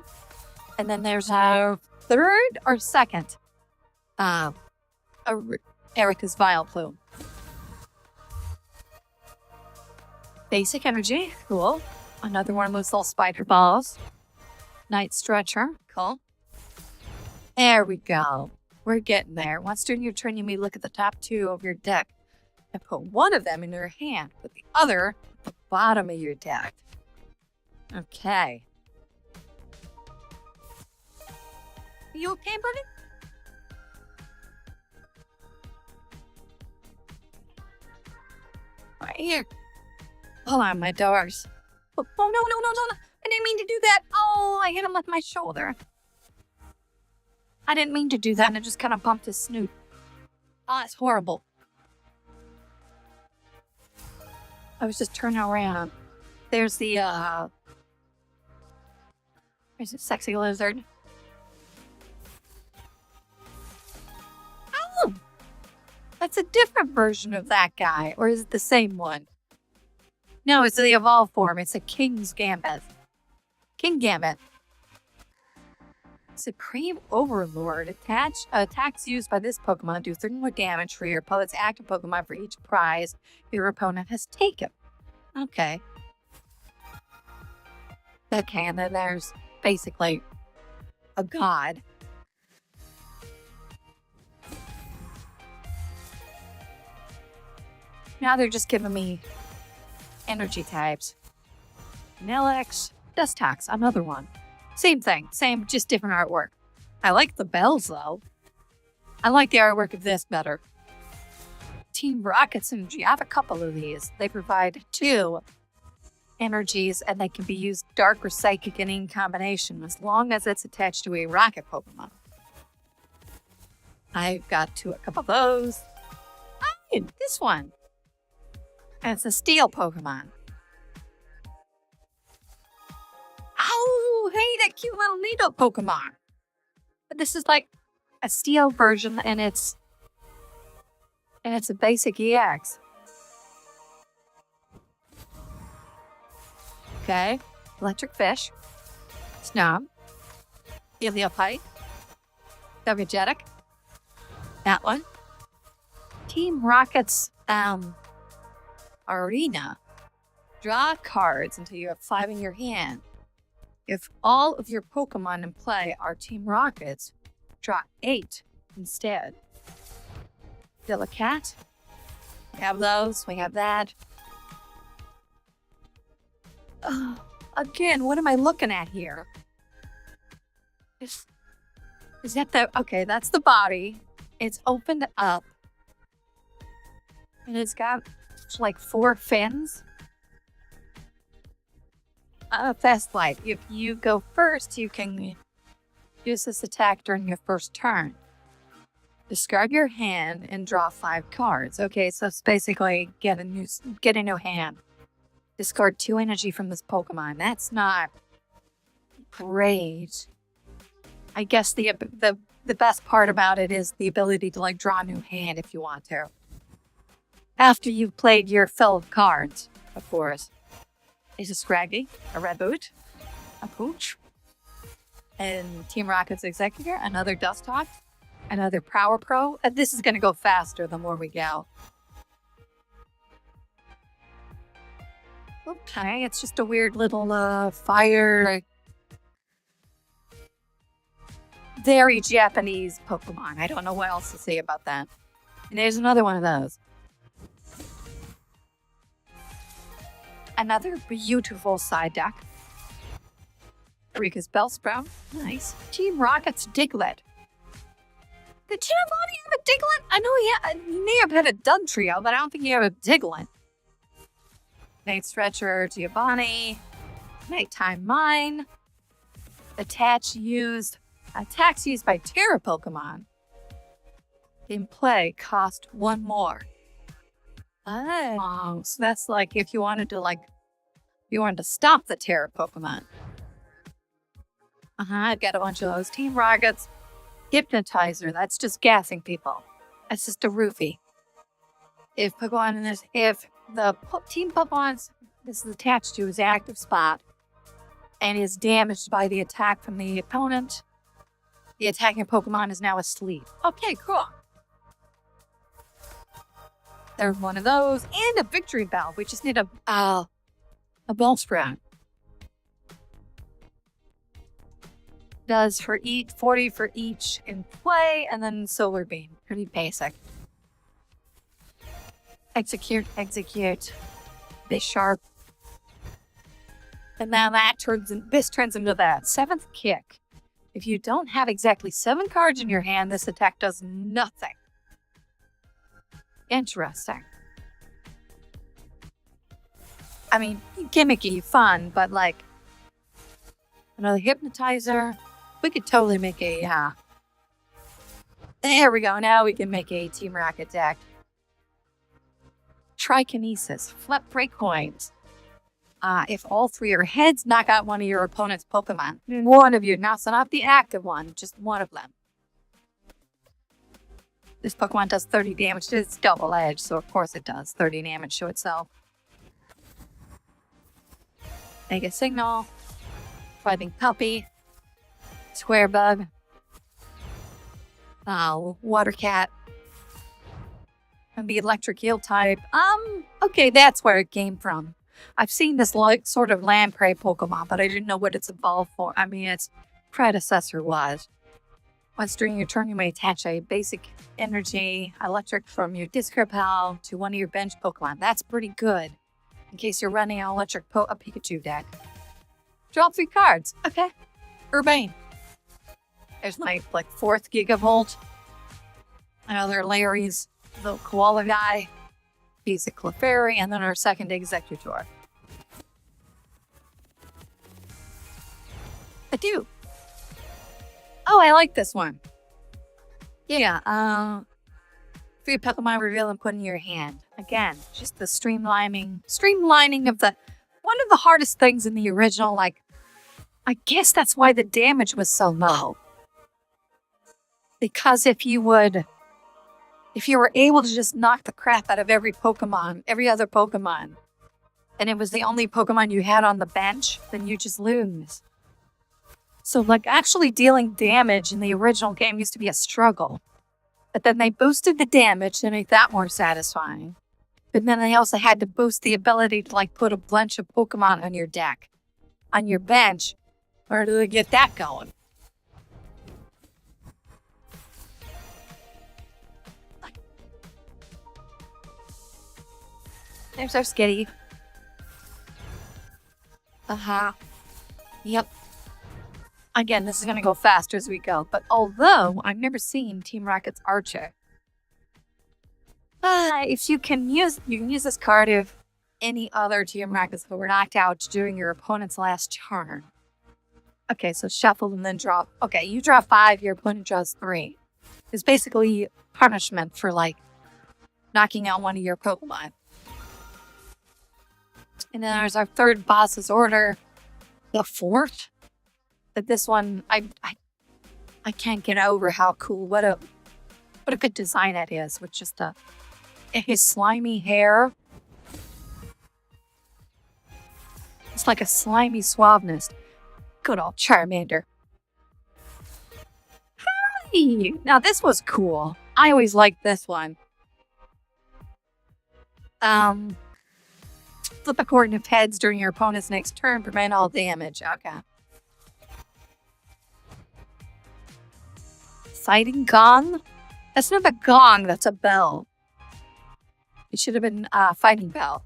And then there's our third or second Erica's Vileplume. Basic energy. Cool. Another one of those little spider balls. Night Stretcher. Cool. There we go. We're getting there. Once during your turn, you may look at the top 2 of your deck and put one of them in your hand, put the other at the bottom of your deck. Okay. Are you okay, buddy? Right here. Hold on, my doors. Oh, no. I didn't mean to do that. Oh, I hit him with my shoulder. I didn't mean to do that, and I just kind of bumped his snoot. Oh, it's horrible. I was just turning around. There's the, there's a sexy lizard. Oh! That's a different version of that guy. Or is it the same one? No, it's the evolved form. It's a King's Gambit. King Gambit. Supreme Overlord. Attacks used by this Pokemon do 30 more damage for your opponent's active Pokemon for each prize your opponent has taken. Okay. Okay, and then there's basically a god. Now they're just giving me energy types. Nelex, Dustox, another one. Same thing, same, just different artwork. I like the bells though. I like the artwork of this better. Team Rocket Synergy, I have a couple of these. They provide 2 energies, and they can be used dark or psychic in any combination as long as it's attached to a rocket Pokemon. I've got a couple of those. This one. And it's a steel Pokemon. Oh, hey, that cute little needle Pokemon. But this is like a steel version, and it's a basic EX. Okay, electric fish, snob, heliopite, energetic. That one. Team Rocket's arena. Draw cards until you have 5 in your hand. If all of your Pokemon in play are Team Rockets, draw 8 instead. Cat. We have those. We have that. Again, what am I looking at here? Is that the... Okay, that's the body. It's opened up. And it's got like 4 fins. Fast light. If you go first, you can use this attack during your first turn. Discard your hand and draw 5 cards. Okay, so it's basically get a new hand. Discard 2 energy from this Pokemon. That's not great. I guess the best part about it is the ability to like draw a new hand if you want to. After you've played your fill of cards, of course. Is a Scraggy, a Red Boot, a Pooch, and Team Rocket's Executor, another Dusthawk, another Power Pro. And this is going to go faster the more we go. Okay, it's just a weird little fire. Very Japanese Pokemon. I don't know what else to say about that. And there's another one of those. Another beautiful side deck. Rika's Bellsprout. Nice. Team Rocket's Diglett. Did Giovanni have a Diglett? I know he may have had a Dugtrio, but I don't think he had a Diglett. Night Stretcher, Giovanni. Nighttime Mine. Attacks used by Terra Pokemon. In play, cost 1 more. Oh, so that's like if you wanted to stop the Terra Pokemon. I've got a bunch of those. Team Rockets, Hypnotizer, that's just gassing people. That's just a roofie. If the Team Pokemon this is attached to his active spot and is damaged by the attack from the opponent, the attacking Pokemon is now asleep. Okay, cool. There's one of those, and a Victory Bell. We just need a Bellsprout. Does 40 for each in play, and then Solar Beam. Pretty basic. Execute. Bisharp. And now this turns into that 7th kick. If you don't have exactly 7 cards in your hand, this attack does nothing. Interesting. I mean, gimmicky, fun, but like another Hypnotizer. We could totally make a there we go. Now we can make a Team Rocket deck. Trikinesis, flip break coins. If all 3 are heads, knock out one of your opponent's Pokemon. One of you, now so not the active one, just one of them. This Pokemon does 30 damage. It's double-edged, so of course it does 30 damage to itself. Mega Signal. Thriving Puppy. Square Bug. Water Cat. And the Electric Eel type. Okay, that's where it came from. I've seen this like sort of Lamprey Pokemon, but I didn't know what it's evolved for. I mean, its predecessor was. Once during your turn, you may attach a basic energy electric from your Discard Pal to one of your bench Pokemon. That's pretty good. In case you're running an electric a Pikachu deck. Draw 3 cards. Okay. Urbane. There's my 4th Gigavolt. Another Larry's little koala guy. Basic Clefairy, and then our 2nd Executor. I do. Oh, I like this one. Yeah, for your Pokemon reveal and put in your hand. Again, just the streamlining of one of the hardest things in the original. Like, I guess that's why the damage was so low. Because if you were able to just knock the crap out of every other Pokemon, and it was the only Pokemon you had on the bench, then you just lose. So, like, actually dealing damage in the original game used to be a struggle. But then they boosted the damage to make that more satisfying. But then they also had to boost the ability to, like, put a bunch of Pokemon on your deck, on your bench, in order to get that going. There's our Skitty. Yep. Again, this is going to go faster as we go. But although I've never seen Team Rocket's Archer, if you can use this card if any other Team Rockets were knocked out during your opponent's last turn. Okay, so shuffle and then draw. Okay, you draw 5, your opponent draws 3. It's basically punishment for, like, knocking out one of your Pokemon. And then there's our third boss's order. The fourth. But this one, I can't get over how cool, what a good design that is, with just his slimy hair. It's like a slimy suaveness. Good old Charmander. Hi! Now this was cool. I always liked this one. Flip a coin of heads during your opponent's next turn, prevent all damage. Okay. Fighting gong? That's not a gong, that's a bell. It should have been a fighting bell.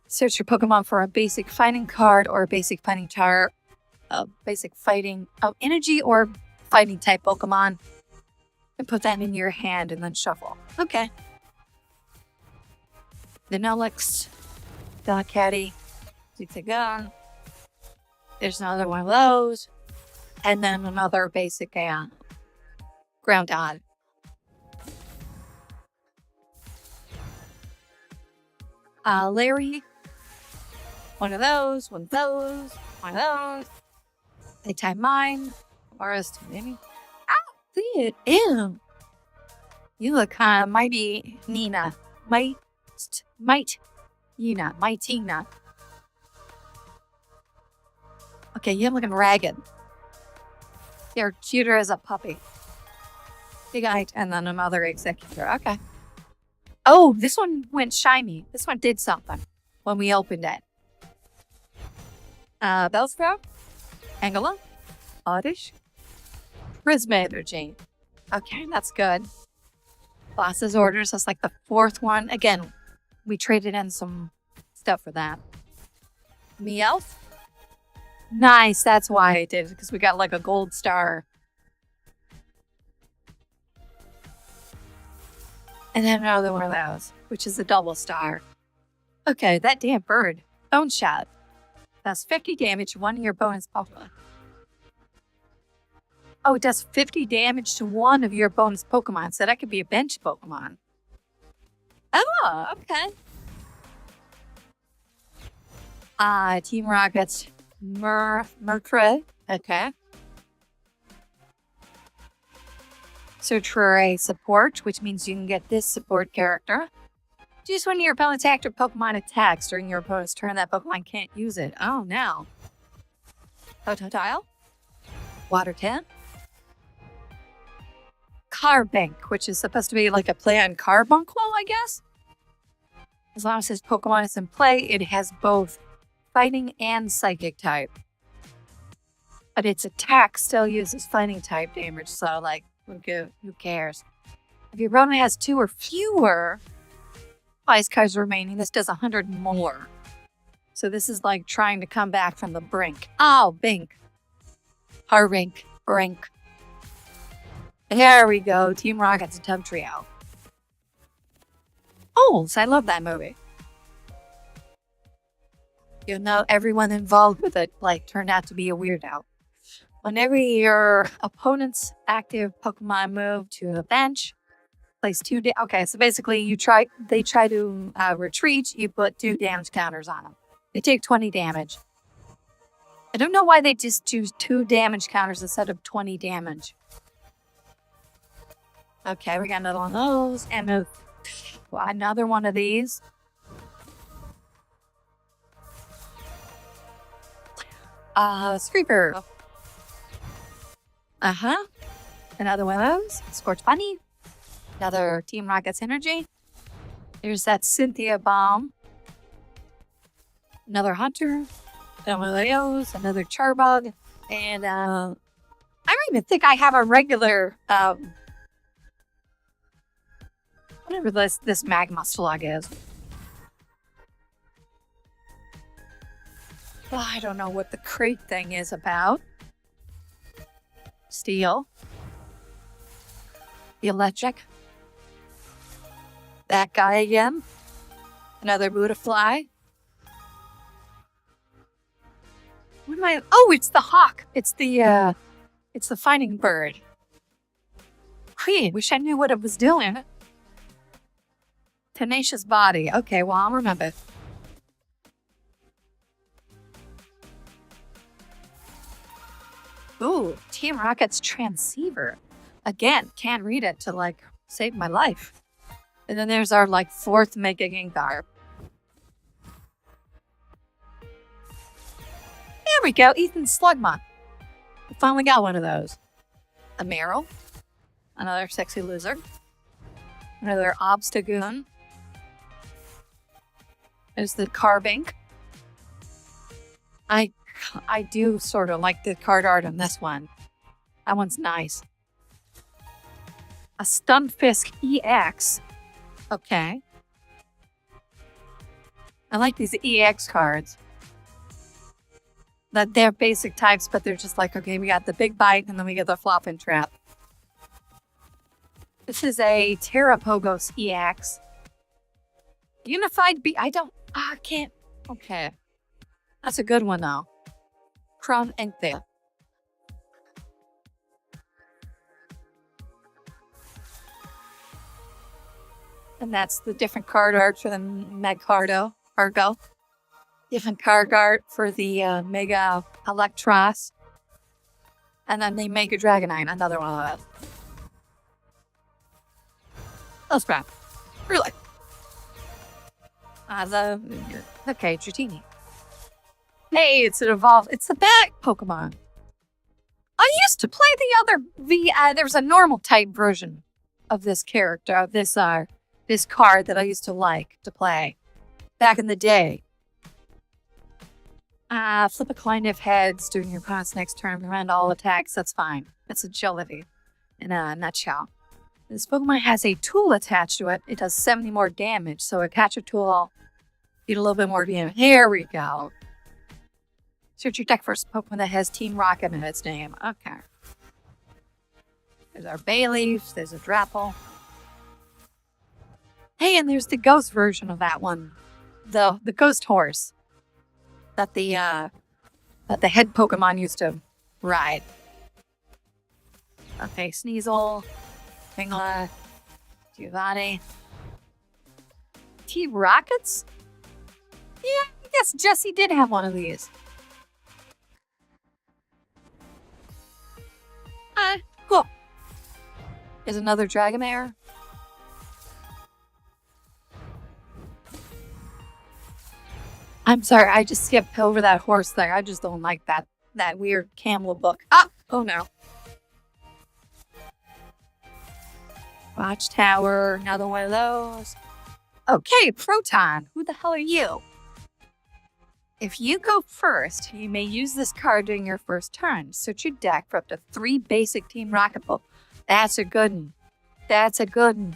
Search your Pokemon for a basic fighting card or a basic fighting chart. Basic fighting energy or fighting type Pokemon. And put that in your hand and then shuffle. Okay. The Nolix, Delcatty, Zigzagoon. There's another one of those. And then another basic Groundon. Larry. One of those. One of those. One of those. They type mine. Forest, maybe. Ah, see it. Ew. You look kind of mighty Nina. Mightina. Okay, you're looking ragged. You're cuter as a puppy. Big eye, and then another executor. Okay. Oh, this one went shiny. This one did something when we opened it. Bellsprout, Angela, Oddish, Prismaenergy. Okay, that's good. Boss's orders. That's like the fourth one. Again, we traded in some stuff for that. Meowth. Nice. That's why I did it, because we got like a gold star. And then another one of those, which is a double star. Okay, that damn bird. Bone Shot. That's 50 damage to one of your bonus Pokemon. Oh, it does 50 damage to one of your bonus Pokemon, so that could be a bench Pokemon. Oh, okay. Team Rocket's Murkra. Okay. Search for a support, which means you can get this support character. Choose one of your opponent's active Pokemon attacks during your opponent's turn. That Pokemon can't use it. Oh, no. Totodile. Water Cat. Carbink, which is supposed to be like a play on Carbuncle, I guess. As long as his Pokemon is in play, it has both fighting and psychic type. But its attack still uses fighting type damage, so, like, who cares? If your opponent has 2 or fewer ice cards remaining, this does 100 more. So this is like trying to come back from the brink. Oh, Bink. Harrink. Brink. There we go. Team Rocket's a Tub Trio. Oh, I love that movie. You know, everyone involved with it, like, turned out to be a weirdo. Whenever your opponent's active Pokemon move to a bench, place 2 okay, so basically they try to retreat, you put 2 damage counters on them. They take 20 damage. I don't know why they just choose 2 damage counters instead of 20 damage. Okay, we got another one of those, and another one of these. Screeper. Another one of those. Scorch Bunny. Another Team Rocket's energy. There's that Cynthia Bomb. Another Hunter. Another one of those. Another Charbug. And I don't even think I have a regular whatever this Magma Slug is. Well, I don't know what the crate thing is about. Steel. Electric. That guy again. Another Buddha-fly. What am I? Oh, it's the hawk. It's the fighting bird. Hey, wish I knew what it was doing. Tenacious body. Okay, well, I'll remember. Ooh, Team Rocket's transceiver. Again, can't read it to save my life. And then there's our 4th Mega Gengar. There we go, Ethan Slugma. We finally got one of those. A Meryl. Another sexy lizard. Another Obstagoon. There's the Carbink. I do sort of like the card art on this one. That one's nice. A Stunfisk EX. Okay. I like these EX cards. That they're basic types, but they're just okay, we got the big bite and then we get the flop and trap. This is a Terrapogos EX. Unified I can't. Okay. That's a good one though. Crown Enther. And that's the different card art for the Magcardo, Argo. Different card art for the Mega Electros. And then the Mega Dragonite, another one of those. That's crap. Really? Okay, Dratini. Hey, it's an evolved. It's a bat Pokemon. I used to play the other there was a normal type version of this character, of this card that I used to like to play back in the day. Flip a coin if heads during your opponent's next turn. Prevent all attacks. That's fine. That's agility in a nutshell. This Pokemon has a tool attached to it. It does 70 more damage. So attach a tool, get a little bit more damage. Here we go. Search your deck for a Pokemon that has Team Rocket in its name. Okay. There's our Bayleaf. There's a Drapple. Hey, and there's the ghost version of that one. The ghost horse that the head Pokemon used to ride. Okay, Sneasel, Pingla, Giovanni. Team Rockets? Yeah, I guess Jesse did have one of these. Cool. There's another Dragomare. I'm sorry, I just skipped over that horse thing. I just don't like that weird camel book. Oh no. Watchtower, another one of those. Okay, Proton, who the hell are you? If you go first, you may use this card during your first turn. Search your deck for up to 3 basic Team Rocket Pokemon. That's a good one. That's a good one.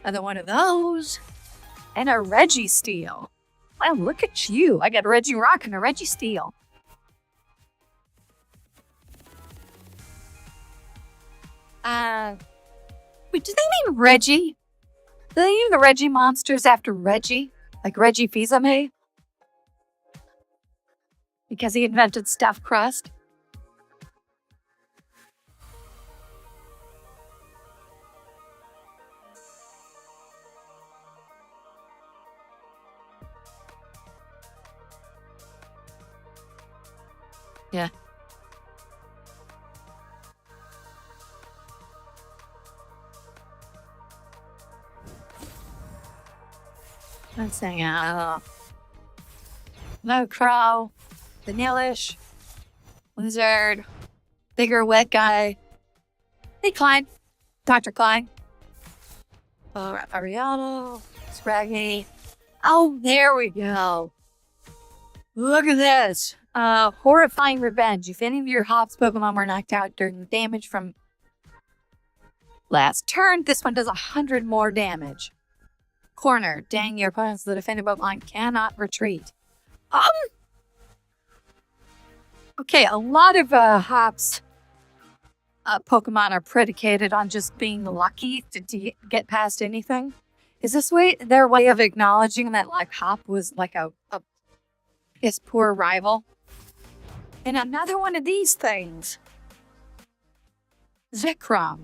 Another one of those. And a Registeel. Wow, look at you. I got a Regirock and a Registeel. Wait, do they mean Reggie? Do they name the Reggie monsters after Reggie? Like Reggie Fils-Aimé? Because he invented stuffed crust? Yeah. Let's hang out. No crow, vanillish, lizard, bigger wet guy. Hey, Klein. Dr. Klein. Ariano, Scraggy. Oh, there we go. Look at this. Horrifying Revenge. If any of your Hops Pokemon were knocked out during damage from last turn, this one does 100 more damage. Corner. Dang, your opponent's the defending Pokemon cannot retreat. Okay, a lot of Hops Pokemon are predicated on just being lucky to get past anything. Is this their way of acknowledging that like Hop was like his poor rival? And another one of these things. Zekrom.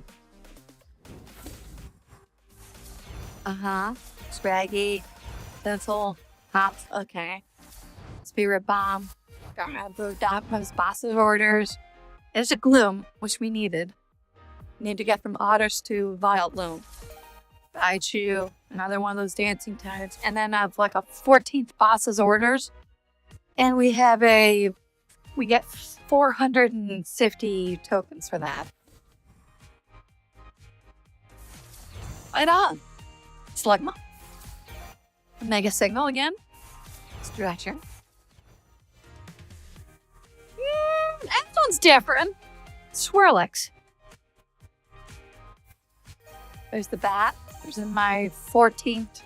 Scraggy. Stencil. Hops. Okay. Spirit Bomb. Gotta have those boss's orders. There's a Gloom, which we needed. Need to get from Otters to Vileplume. Raichu. Another one of those dancing types. And then I have like a 14th boss's orders. And we get 450 tokens for that. Right on. Slugma. Mega Signal again. Stretcher. That one's different. Swirlix. There's the bat. There's my 14th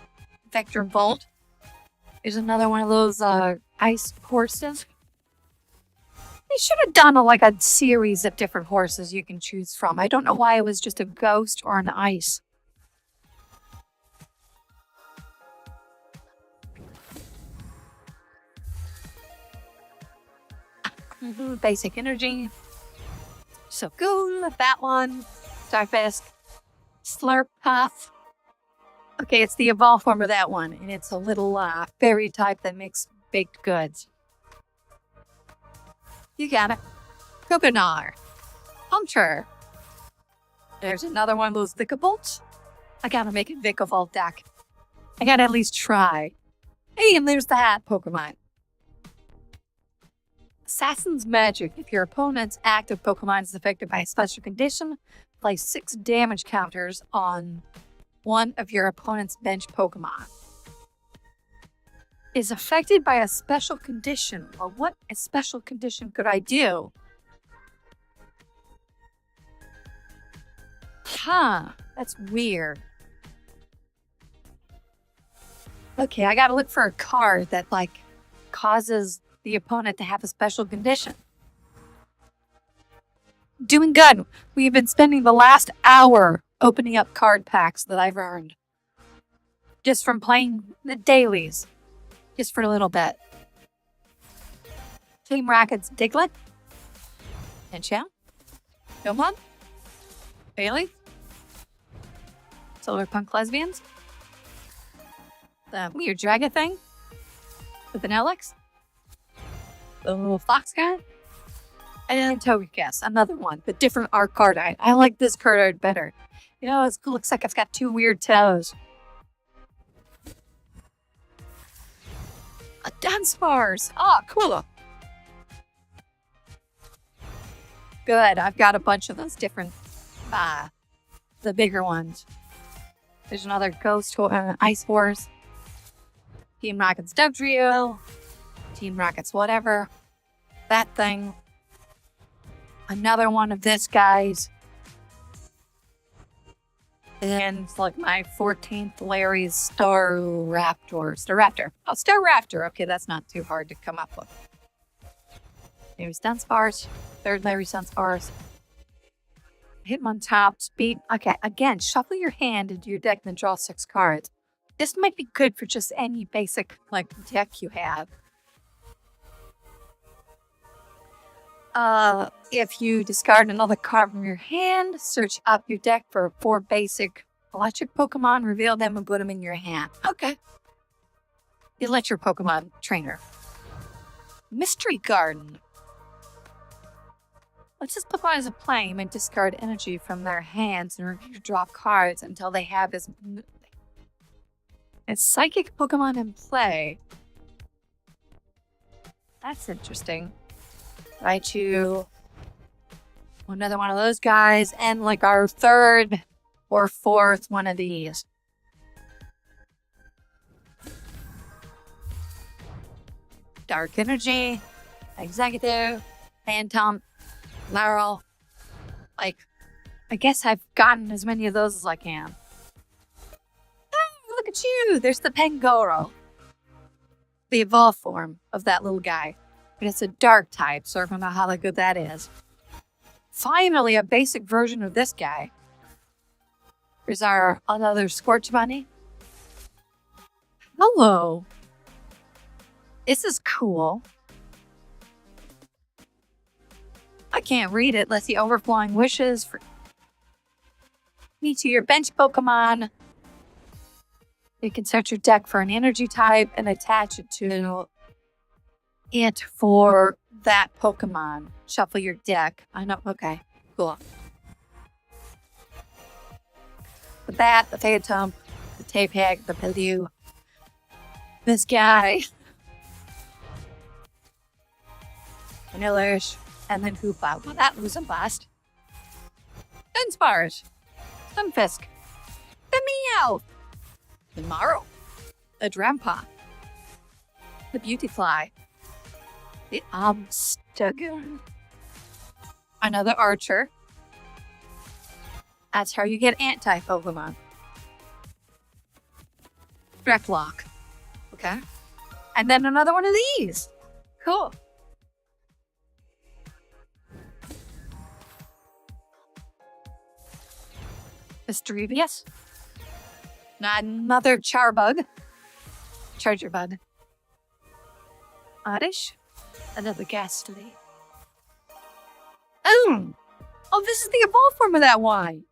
Vector Volt. There's another one of those ice horses. They should have done a series of different horses you can choose from. I don't know why it was just a ghost or an ice. Basic energy. So cool. That one. Starfisk. Slurpuff. Okay, it's the evolved form of that one, and it's a little fairy type that makes baked goods. You got it. Coconar. Puncture. There's another one of those Vicabolts. I gotta make a Vicavolt deck. I gotta at least try. Hey, and there's the hat Pokemon. Assassin's Magic. If your opponent's active Pokemon is affected by a special condition, place 6 damage counters on one of your opponent's bench Pokemon. Is affected by a special condition. Well, what a special condition could I do? That's weird. Okay, I gotta look for a card that causes the opponent to have a special condition. Doing good. We've been spending the last hour opening up card packs that I've earned. Just from playing the dailies. Just for a little bit. Team Rocket's Diglett. And Chow. Gomon. Bailey. Solar Punk Lesbians. The weird dragon thing. The Vanillix. The little fox guy. And Togekiss, another one, but different art card art. I like this card art better. You know, it looks like it's got 2 weird toes. A Dunsparce. Oh, cool. Good. I've got a bunch of those different, the bigger ones. There's another Ghost Ice Horse. Team Rocket's Dugtrio. Team Rocket's whatever. That thing. Another one of this guy's. And it's like my 14th Larry's Staraptor. Oh, Staraptor. Okay, that's not too hard to come up with. There's Dunsparce. 3rd Larry Dunsparce. Hit him on top. Speed. Okay, again, shuffle your hand into your deck and then draw 6 cards. This might be good for just any basic deck you have. If you discard another card from your hand, search up your deck for 4 basic electric Pokemon, reveal them, and put them in your hand. Okay. You let your Pokemon trainer. Mystery Garden. Once this Pokemon is playing, you may discard energy from their hands in order to draw cards until they have his psychic Pokemon in play. That's interesting. I choose another one of those guys and like our third or fourth one of these. Dark Energy, Executive, Phantom, Laurel. Like, I guess I've gotten as many of those as I can. Oh, look at you! There's the Pangoro. The evolved form of that little guy. But it's a dark type, so I don't know how good that is. Finally, a basic version of this guy. Here's our another Scorch Bunny. Hello. This is cool. I can't read it. Let's see. Overflowing wishes for me to your bench Pokemon. You can search your deck for an energy type and attach it to it for that Pokemon. Shuffle your deck. I know. Okay. Cool. The Bat, the Phantom, the Tapeg, the Pildew. This guy. Vanillish. And then Hoopa. Well, that was a bust. Dunsparce. Stunfisk. The Meow. The Marrow. The Drampa. The Beautyfly. The Obstagoon. Another Archer. That's how you get anti-Pokemon. Dreklock. Okay. And then another one of these. Cool. Mischievous. Another Charbug. Charger Bug. Oddish. Another Ghastly. Oh, this is the evolved form of that one.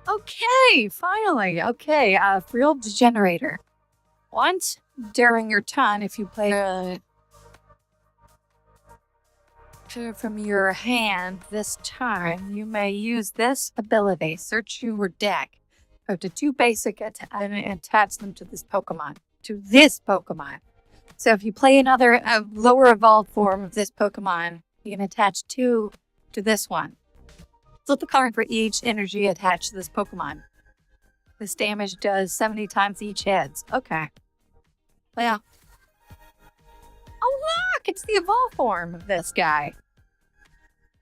Okay, finally. Okay, Frill Degenerator. Once during your turn, if you play from your hand this time, you may use this ability. Search your deck. Go to 2 basic and attach them to this Pokemon. So if you play another lower evolved form of this Pokemon, you can attach 2 to this one. Flip a card for each energy attached to this Pokemon. This damage does 70 times each head. Okay. Well. Oh, look! It's the evolved form of this guy.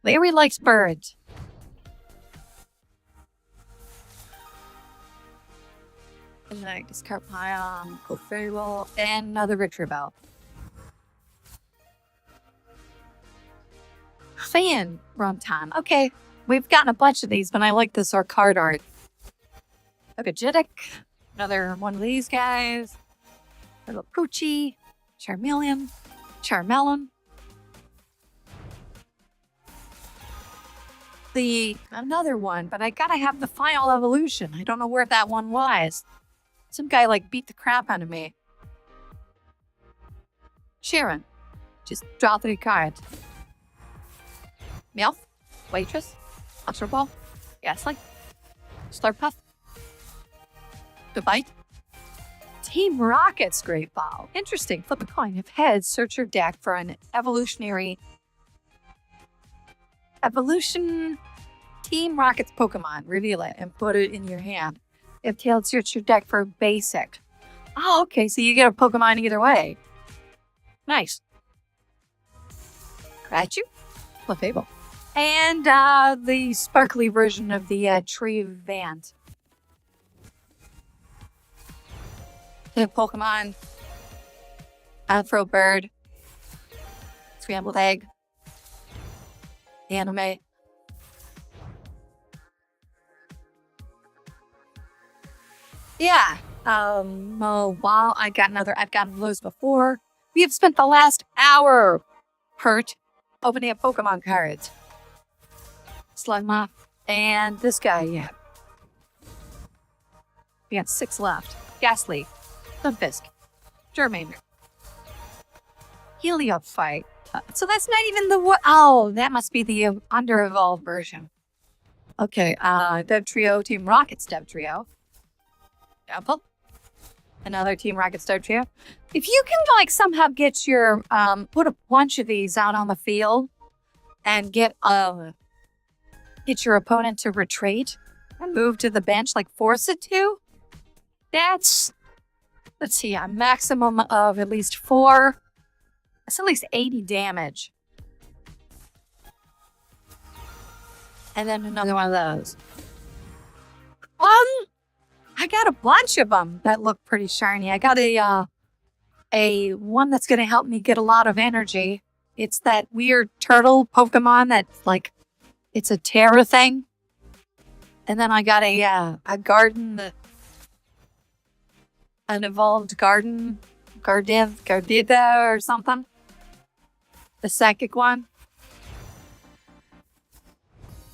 Larry likes birds. And I discard Pion, Clefairy, and another Retrieval. Fan Runtan. Okay, we've gotten a bunch of these, but I like this our card art. Ogagitic. Another one of these guys. Little Poochie. Charmeleon. Another one, but I gotta have the final evolution. I don't know where that one was. Some guy like beat the crap out of me. Sharon. Just draw 3 cards. Meowth. Waitress. Ultra Ball. Gaslight. Slurpuff. Debite. Team Rocket's Great Ball. Interesting. Flip a coin. If heads, search your deck for an evolution Team Rocket's Pokemon. Reveal it and put it in your hand. If tailed, search your deck for basic. Oh, okay. So you get a Pokemon either way. Nice. Scratchu. Clefable. And the sparkly version of the Treevant. The Pokemon. Afro Bird. Scrambled Egg. Anime. Yeah. Wow, I've gotten those before. We have spent the last hour, opening up Pokemon cards. Slugma. And this guy, yeah. We got 6 left. Ghastly. Stunfisk. Charmander. Heliophyte. So that's not even the oh, that must be the under-evolved version. Okay, Dev Trio, Team Rocket's Dev Trio. Apple. Another Team Rocket's Dev Trio. If you can, like, somehow get your, put a bunch of these out on the field and get your opponent to retreat and move to the bench, like, force it to, that's, let's see, a maximum of at least 4. That's at least 80 damage. And then another one of those. I got a bunch of them that look pretty shiny. I got a one that's going to help me get a lot of energy. It's that weird turtle Pokemon that's like, it's a terror thing. And then I got a garden, an evolved Gardida or something. The psychic one.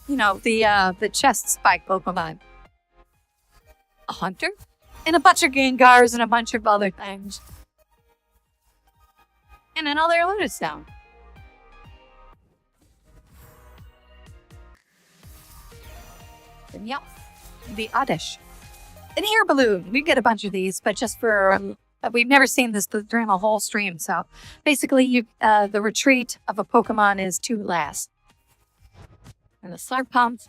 You know, the chest spike Pokemon. A hunter? And a bunch of Gengars and a bunch of other things. And another Lotus Stone. And yep, the Oddish. An air balloon. We get a bunch of these, but just for we've never seen this during the whole stream. So basically, the retreat of a Pokemon is 2 lasts. And the Slurp Pump.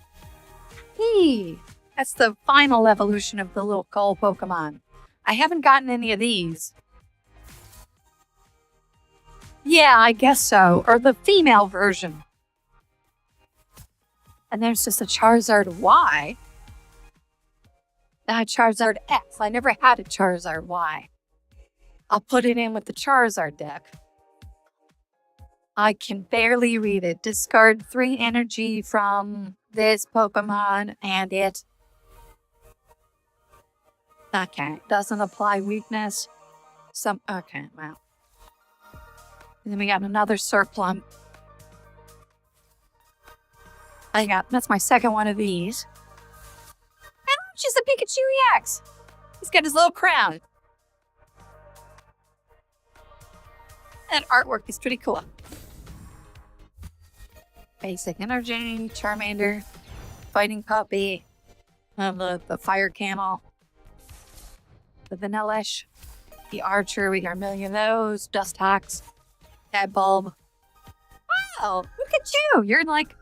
Hey, that's the final evolution of the little coal Pokemon. I haven't gotten any of these. Yeah, I guess so. Or the female version. And there's just a Charizard Y. Charizard X. I never had a Charizard Y. I'll put it in with the Charizard deck. I can barely read it. Discard 3 energy from this Pokemon and it. Okay. Doesn't apply weakness. Okay, wow. And then we got another Surplump. That's my second one of these. And just a Pikachu EX. He's got his little crown. That artwork is pretty cool. Basic Energy, Charmander, Fighting Puppy, the Fire Camel, the Vanillish, the Archer, we got a million of those, Dustox, Tadbulb. Wow, look at you! You're like,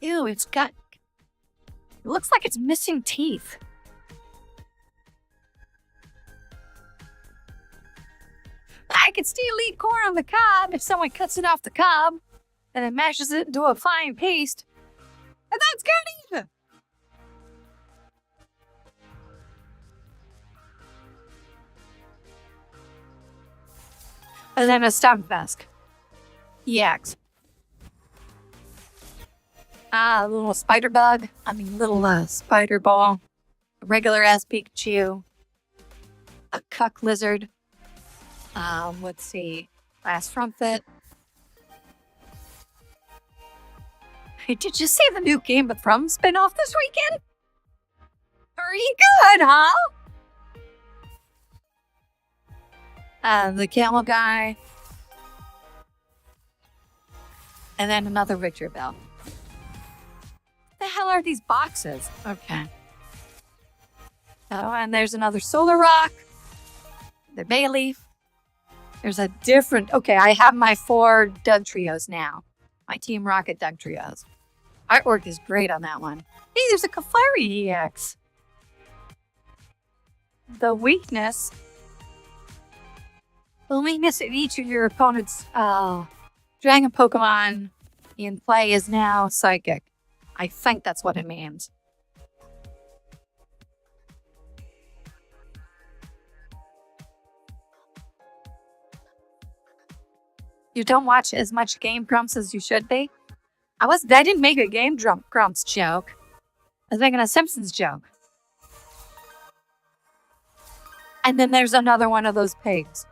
ew, it looks like it's missing teeth. I could still eat corn on the cob if someone cuts it off the cob and then mashes it into a fine paste. And that's good either. And then a Stunfisk. EX. A little spider bug. Little spider ball. A regular ass Pikachu. A cuck lizard. Let's see. Last Frumpet. Hey, did you see the new Game of Thrones spinoff this weekend? Pretty good, huh? The camel guy. And then another Victor Bell. What the hell are these boxes? Okay. Oh, and there's another Solar Rock. The Bayleaf. There's a different... Okay, I have my 4 Doug Trios now. My Team Rocket Doug Trios. Artwork is great on that one. Hey, there's a Clefairy EX. The weakness... The weakness of each of your opponent's Dragon Pokemon in play is now Psychic. I think that's what it means. You don't watch as much Game Grumps as you should be? I didn't make a Game Grumps joke. I was making a Simpsons joke. And then there's another one of those pigs,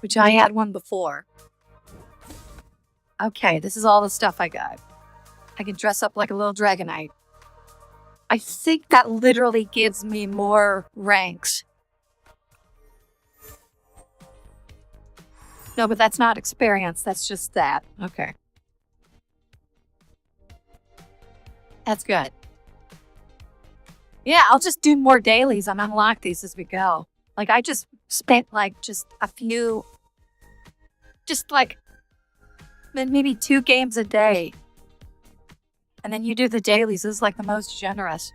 which I had one before. Okay, this is all the stuff I got. I can dress up like a little Dragonite. I think that literally gives me more ranks. No, but that's not experience. That's just that. Okay. That's good. Yeah, I'll just do more dailies and unlock these as we go. Like, I just spent, like, just a few, just, like, maybe 2 games a day. And then you do the dailies. This is, like, the most generous.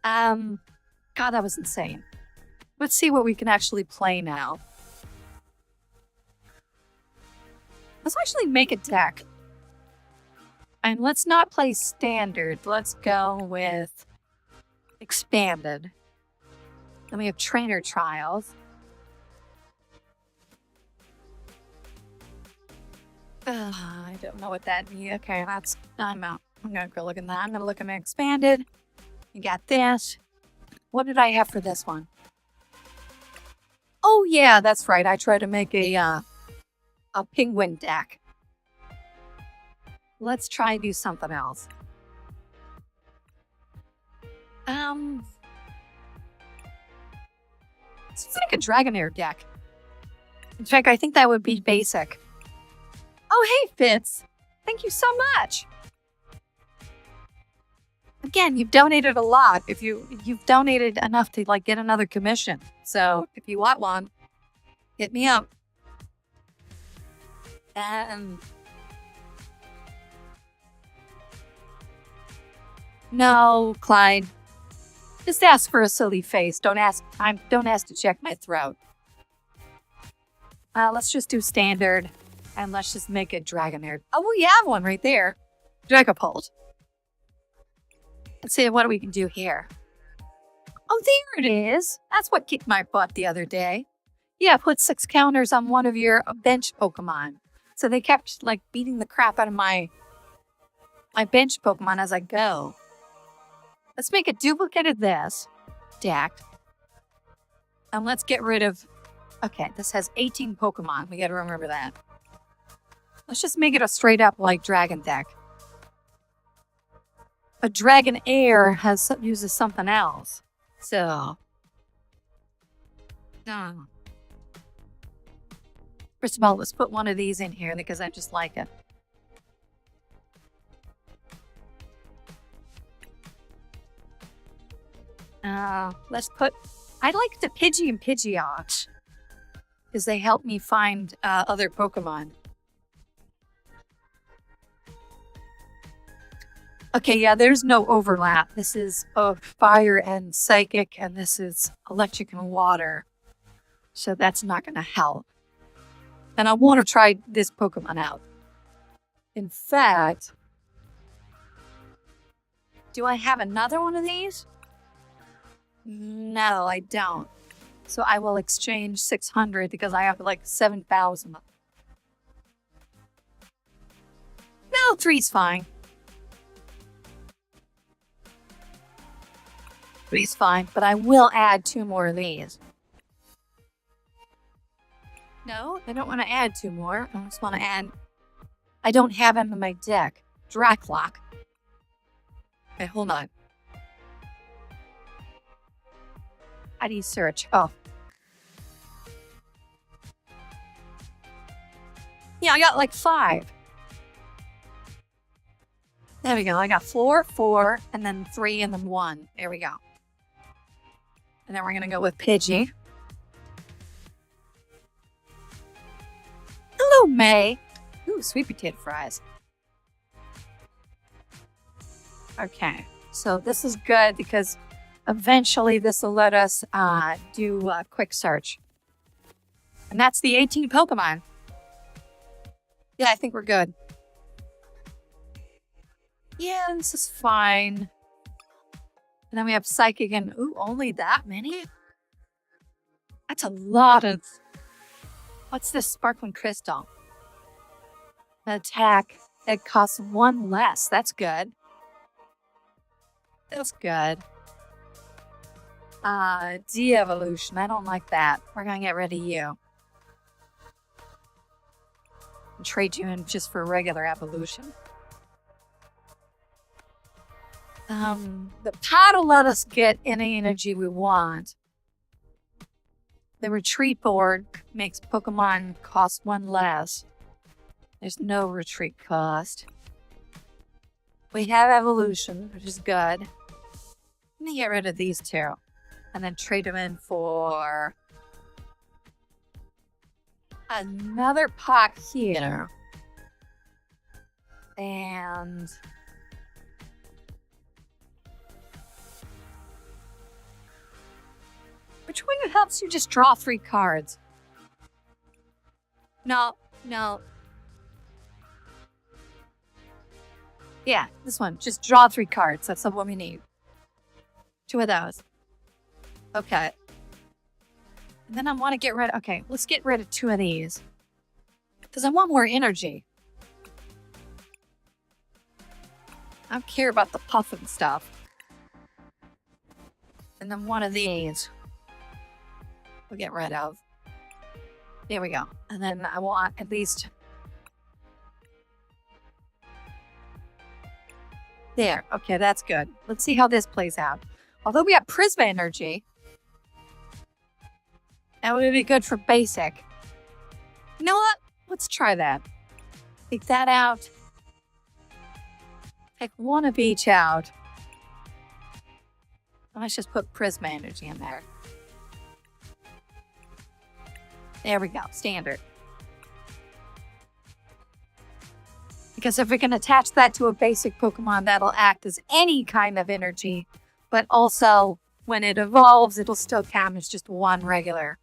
God, that was insane. Let's see what we can actually play now. Let's actually make a deck. And let's not play standard. Let's go with expanded. Then we have trainer trials. I don't know what that means. Okay, that's, I'm out. I'm going to go look at that. I'm going to look at my expanded. You got this. What did I have for this one? Oh, yeah, that's right. I tried to make a penguin deck. Let's try and do something else. It's like a Dragonair deck. In fact, I think that would be basic. Oh, hey, Fitz. Thank you so much. Again, you've donated a lot. If you've donated enough to like get another commission. So if you want one, hit me up. No, Clyde. Just ask for a silly face. Don't ask to check my throat. Let's just do standard. And let's just make it Dragonair. Oh, well, you have one right there. Dragapult. Let's see what we can do here. Oh, there it is. That's what kicked my butt the other day. Yeah, put 6 counters on one of your bench Pokemon. So they kept, like, beating the crap out of my bench Pokemon as I go. Let's make a duplicate of this deck. And let's get rid of... Okay, this has 18 Pokemon. We gotta remember that. Let's just make it a straight up, like, dragon deck. A Dragonair uses something else. So... First of all, let's put one of these in here because I just like it. Let's put... I like the Pidgey and Pidgeot because they help me find other Pokemon. Okay, yeah, there's no overlap. This is fire and psychic, and this is electric and water. So that's not going to help. And I want to try this Pokemon out. In fact, do I have another one of these? No, I don't. So I will exchange 600 because I have like 7,000. No, 3's fine. 3's fine, but I will add 2 more of these. No, I don't want to add 2 more. I just want to add... I don't have them in my deck. Draclock. Okay, hold on. How do you search? Oh. Yeah, I got like 5. There we go. I got 4, 4, and then 3, and then 1. There we go. And then we're going to go with Pidgey. Hello, May. Ooh, sweet potato fries. Okay, so this is good because eventually this will let us do a quick search. And that's the 18 Pokemon. Yeah, I think we're good. Yeah, this is fine. And then we have Psychic and, ooh, only that many? That's a lot of... What's this Sparkling Crystal? Attack. It costs 1 less. That's good. That's good. De-evolution. I don't like that. We're going to get rid of you. And trade you in just for regular evolution. The pot will let us get any energy we want. The retreat board makes Pokemon cost 1 less. There's no retreat cost. We have evolution, which is good. Let me get rid of these two. And then trade them in for another pot here. And which one helps you just draw 3 cards? No. Yeah, this one. Just draw 3 cards. That's what we need. 2 of those. Okay. And then I want to get rid of... Okay, let's get rid of 2 of these. Because I want more energy. I don't care about the puff and stuff. And then 1 of these we'll get rid of. There we go. And then I want at least... There. Okay, that's good. Let's see how this plays out. Although we have Prisma Energy, that would be good for basic. You know what? Let's try that. Take that out. Take 1 of each out. Let's just put Prisma Energy in there. There we go. Standard. Because if we can attach that to a basic Pokemon, that'll act as any kind of energy. But also, when it evolves, it'll still count as just 1 regular.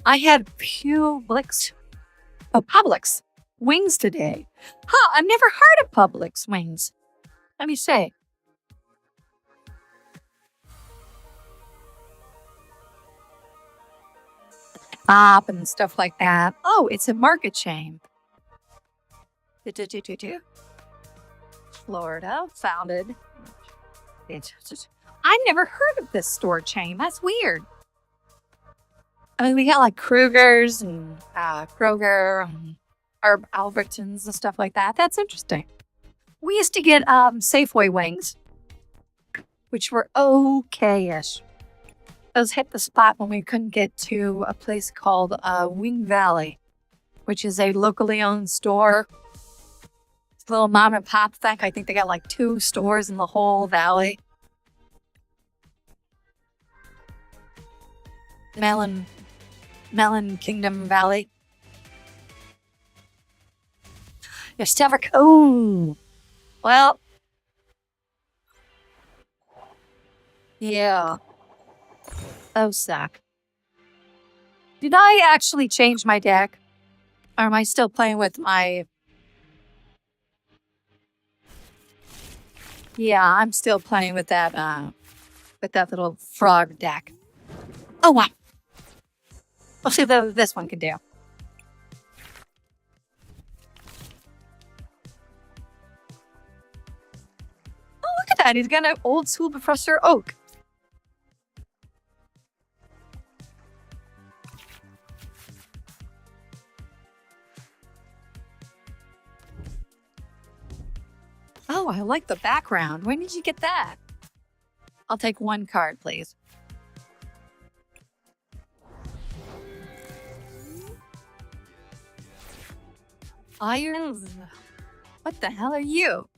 I had Publix wings today. Huh, I've never heard of Publix wings. Let me say. Pop and stuff like that. Oh, it's a market chain. Florida, founded. I never heard of this store chain. That's weird. I mean, we got like Kruger's and Kroger and Albertsons and stuff like that. That's interesting. We used to get Safeway wings, which were okay-ish. Those hit the spot when we couldn't get to a place called Wing Valley, which is a locally owned store. It's a little mom and pop thing. I think they got like 2 stores in the whole valley. Melon Kingdom Valley. You're still oh, well, yeah. Oh, suck. Did I actually change my deck? Or am I still playing with my... Yeah, I'm still playing with that little frog deck. Oh, wow. We'll see what this one can do. Oh, look at that. He's got an old school Professor Oak. Oh, I like the background. When did you get that? I'll take 1 card, please. Irons. What the hell are you?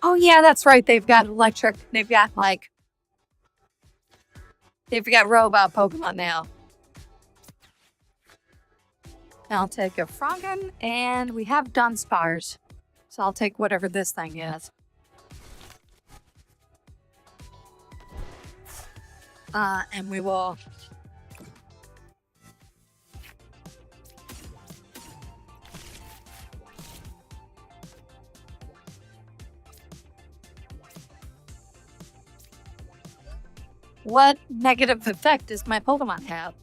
Oh, yeah, that's right. They've got electric. They've got robot Pokemon now. I'll take a Froggen, and we have Dunsparce. So I'll take whatever this thing is. And we will... What negative effect does my Pokemon have?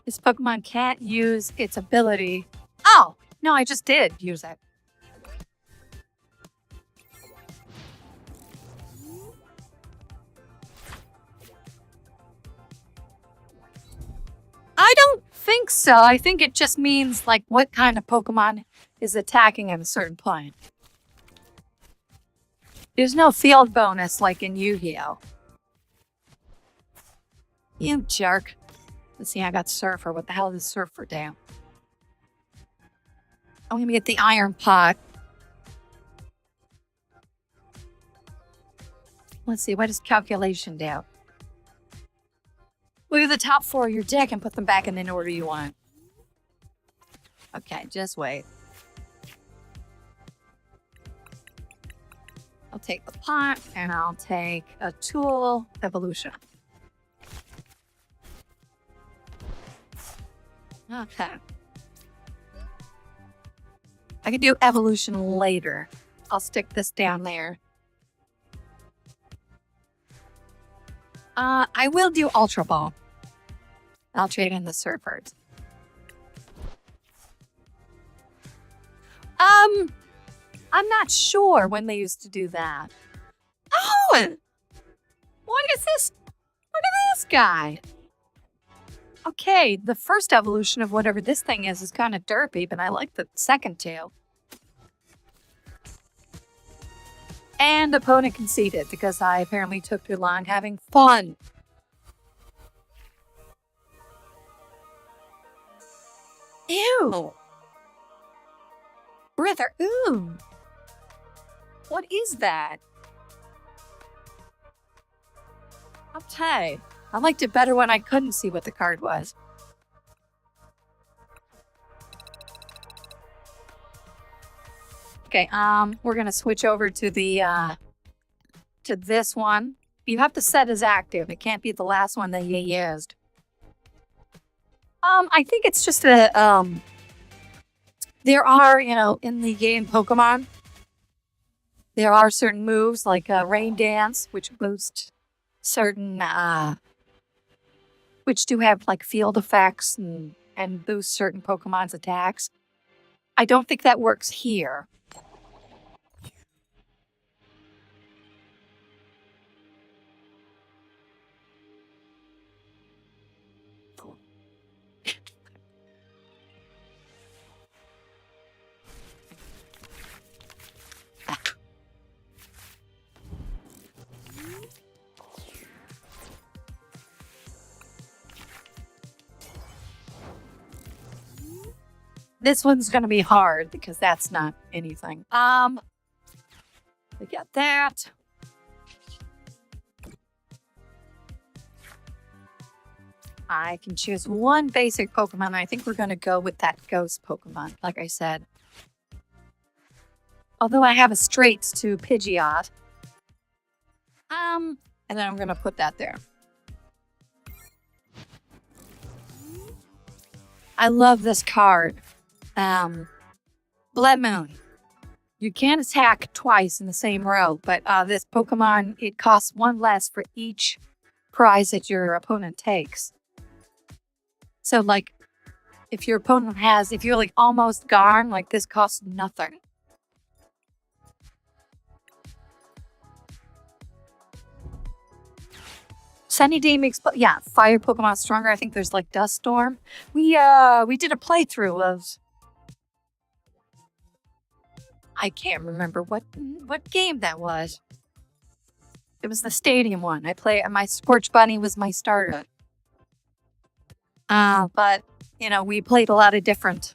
This Pokemon can't use its ability. Oh, no, I just did use it. I don't think so. I think it just means like what kind of Pokemon is attacking at a certain point. There's no field bonus like in Yu-Gi-Oh! You jerk. Let's see, I got Surfer. What the hell is Surfer do? I'm gonna get the Iron Pot. Let's see, what does Calculation do? Look at the top 4 of your deck and put them back in the order you want. Okay, just wait. I'll take the pot and I'll take a tool evolution. Okay. I can do evolution later. I'll stick this down there. I will do Ultra Ball. I'll trade in the Surfers. I'm not sure when they used to do that. Oh! What is this? Look at this guy. Okay, the first evolution of whatever this thing is kind of derpy, but I like the second two. And opponent conceded because I apparently took too long having fun. Ew. Breather. Ooh. What is that? Okay. I liked it better when I couldn't see what the card was. Okay, we're gonna switch over to the to this one. You have to set as active. It can't be the last one that you used. I think it's just a there are, you know, in the game Pokemon, there are certain moves like Rain Dance, which boost certain which do have like field effects and boost certain Pokemon's attacks. I don't think that works here. This one's gonna be hard because that's not anything. We got that. I can choose one basic Pokemon. I think we're gonna go with that Ghost Pokemon, like I said. Although I have a straight to Pidgeot. And then I'm gonna put that there. I love this card. Blood Moon. You can't attack twice in the same row, but this Pokemon, it costs 1 less for each prize that your opponent takes. So, like, if your opponent has, if you're like almost gone, like this costs nothing. Sunny Day makes, fire Pokemon stronger. I think there's like Dust Storm. We did a playthrough of, I can't remember what game that was. It was the stadium one. My Scorch Bunny was my starter. But, you know, we played a lot of different.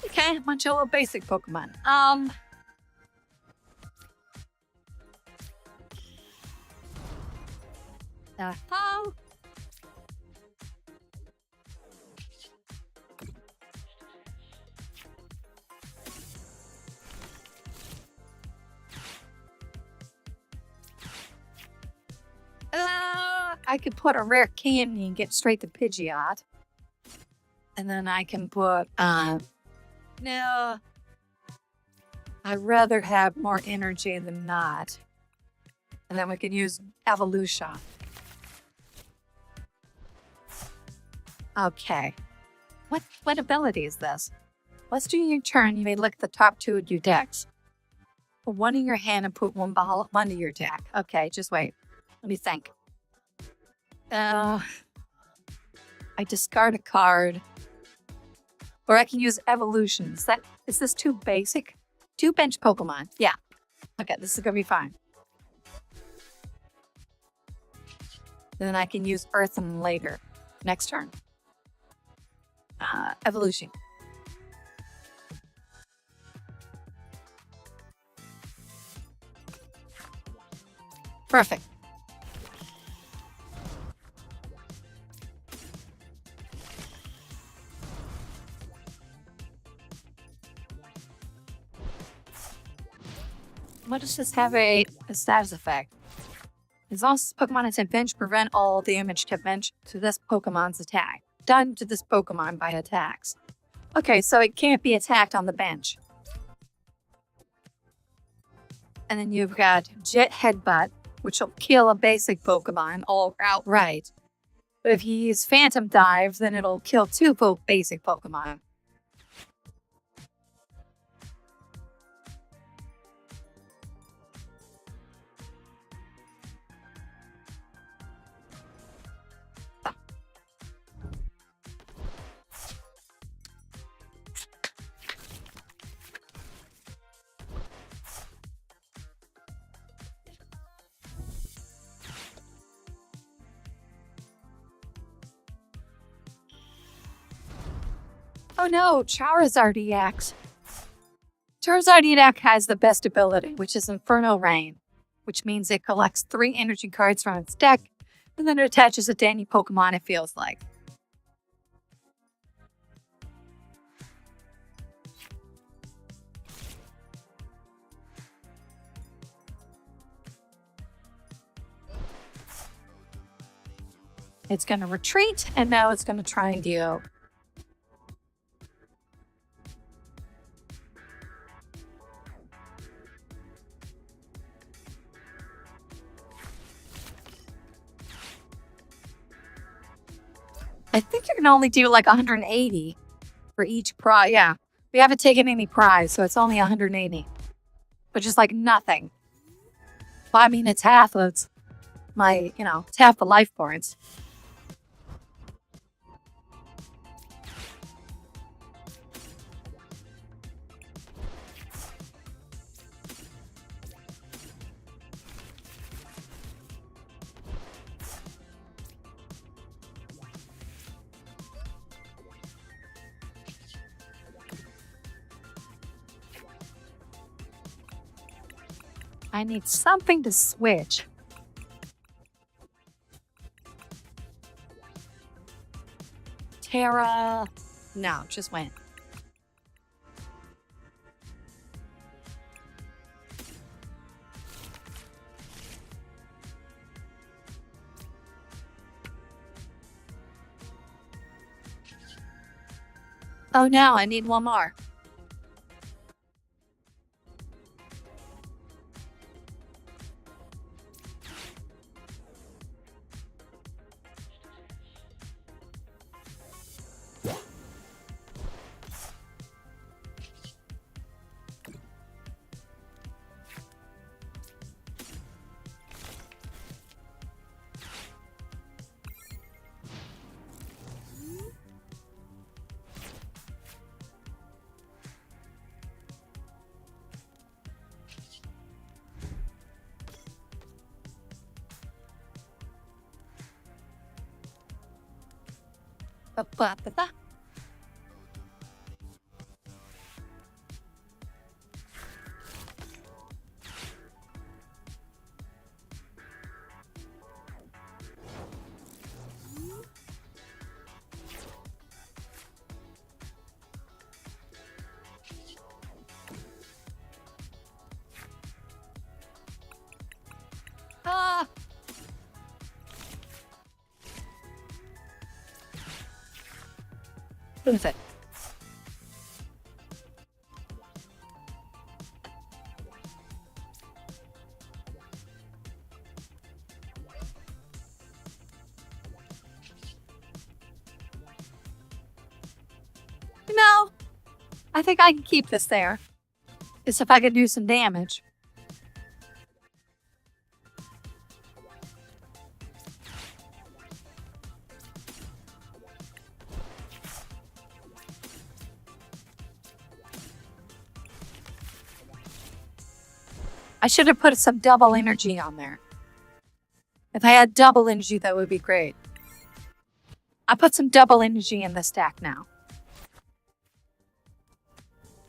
Okay, bunch of little basic Pokemon. Uh-huh. I could put a rare candy and get straight to Pidgeot. And then I can put, no. I'd rather have more energy than not. And then we can use evolution. Okay. What ability is this? Let's do your turn. You may look at the top 2 of your decks. Put one in your hand and put one ball under your deck. Okay, just wait. Let me think. I discard a card. Or I can use evolution. Is this too basic? 2 bench Pokemon. Yeah. Okay, this is gonna be fine. Then I can use Earthen later. Next turn. Evolution. Perfect. What does this have a status effect? As long as this Pokemon is in bench, prevent all damage to bench to this Pokemon's attack. Done to this Pokemon by attacks. Okay, so it can't be attacked on the bench. And then you've got Jet Headbutt, which will kill a basic Pokemon outright. But if you use Phantom Dive, then it'll kill 2 basic Pokemon. Oh no, Charizard EX. Charizard EX has the best ability, which is Inferno Rain, which means it collects 3 energy cards from its deck, and then it attaches it to any Pokemon it feels like. It's going to retreat, and now it's going to try and deal. I think you can only do like 180 for each prize. Yeah, we haven't taken any prize, so it's only 180, which is like nothing. Well, I mean, it's half of it's half the life points. I need something to switch. Terra. No, just went. Oh no, I need one more. Ba-ba-ba-ba. Ah! What is it? I think I can keep this there. Just if I could do some damage. I should have put some double energy on there. If I had double energy, that would be great. I put some double energy in the stack now.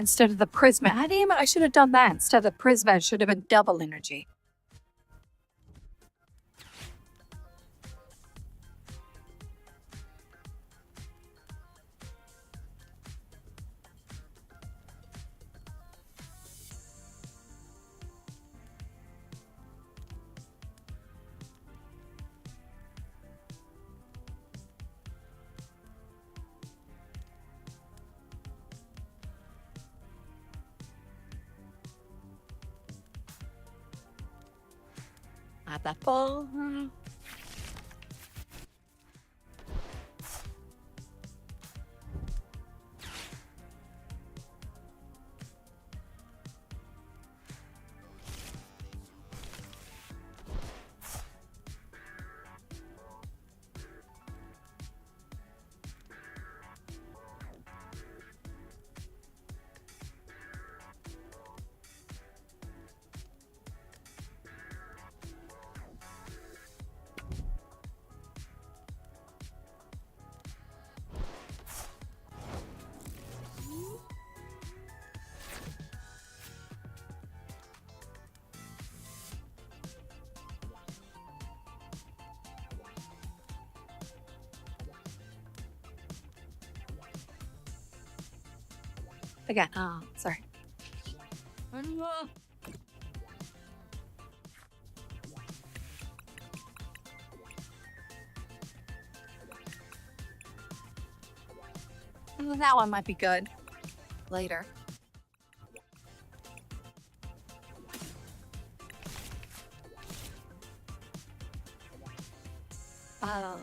Instead of the Prisma. Damn it, I should have done that. Instead of Prisma, it should have been double energy. Not that full. Again, sorry. That one might be good later. Oh.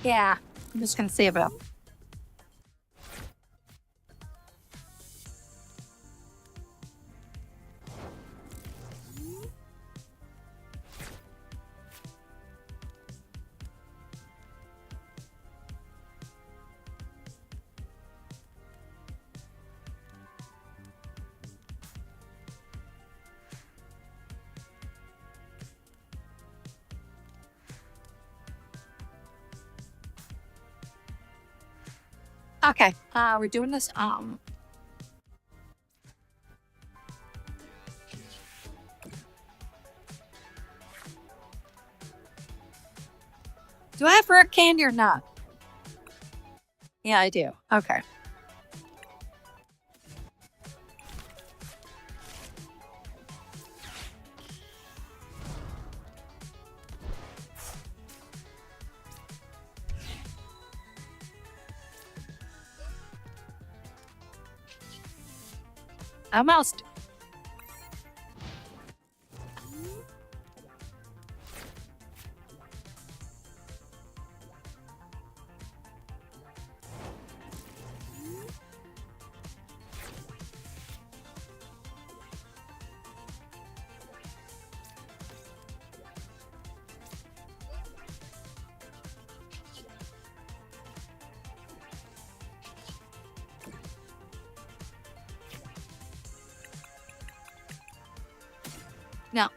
Yeah, I'm just gonna save it up. Okay, we're doing this, do I have rare candy or not? Yeah, I do. Okay. Almost. No.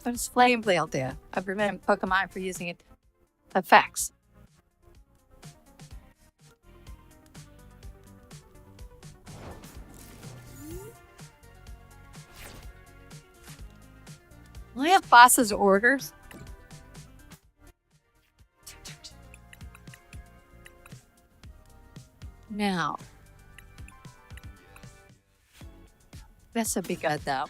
What does Flame Blade do? I've prevented Pokemon for using it. effects. Will I have boss's orders? Now, this would be good though.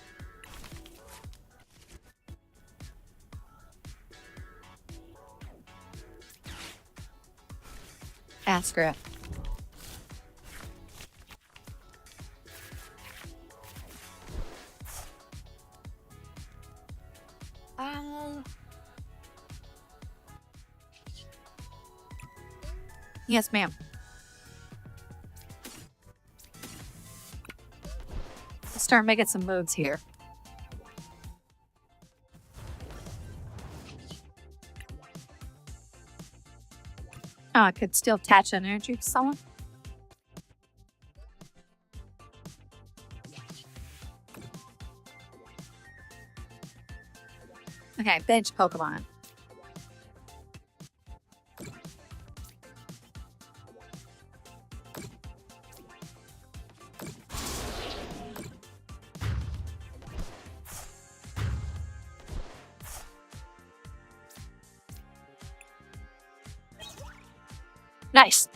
Ask her. Yes, ma'am. Let's start making some moves here. Oh, I could still attach an energy to someone. Okay, bench Pokemon. Nice.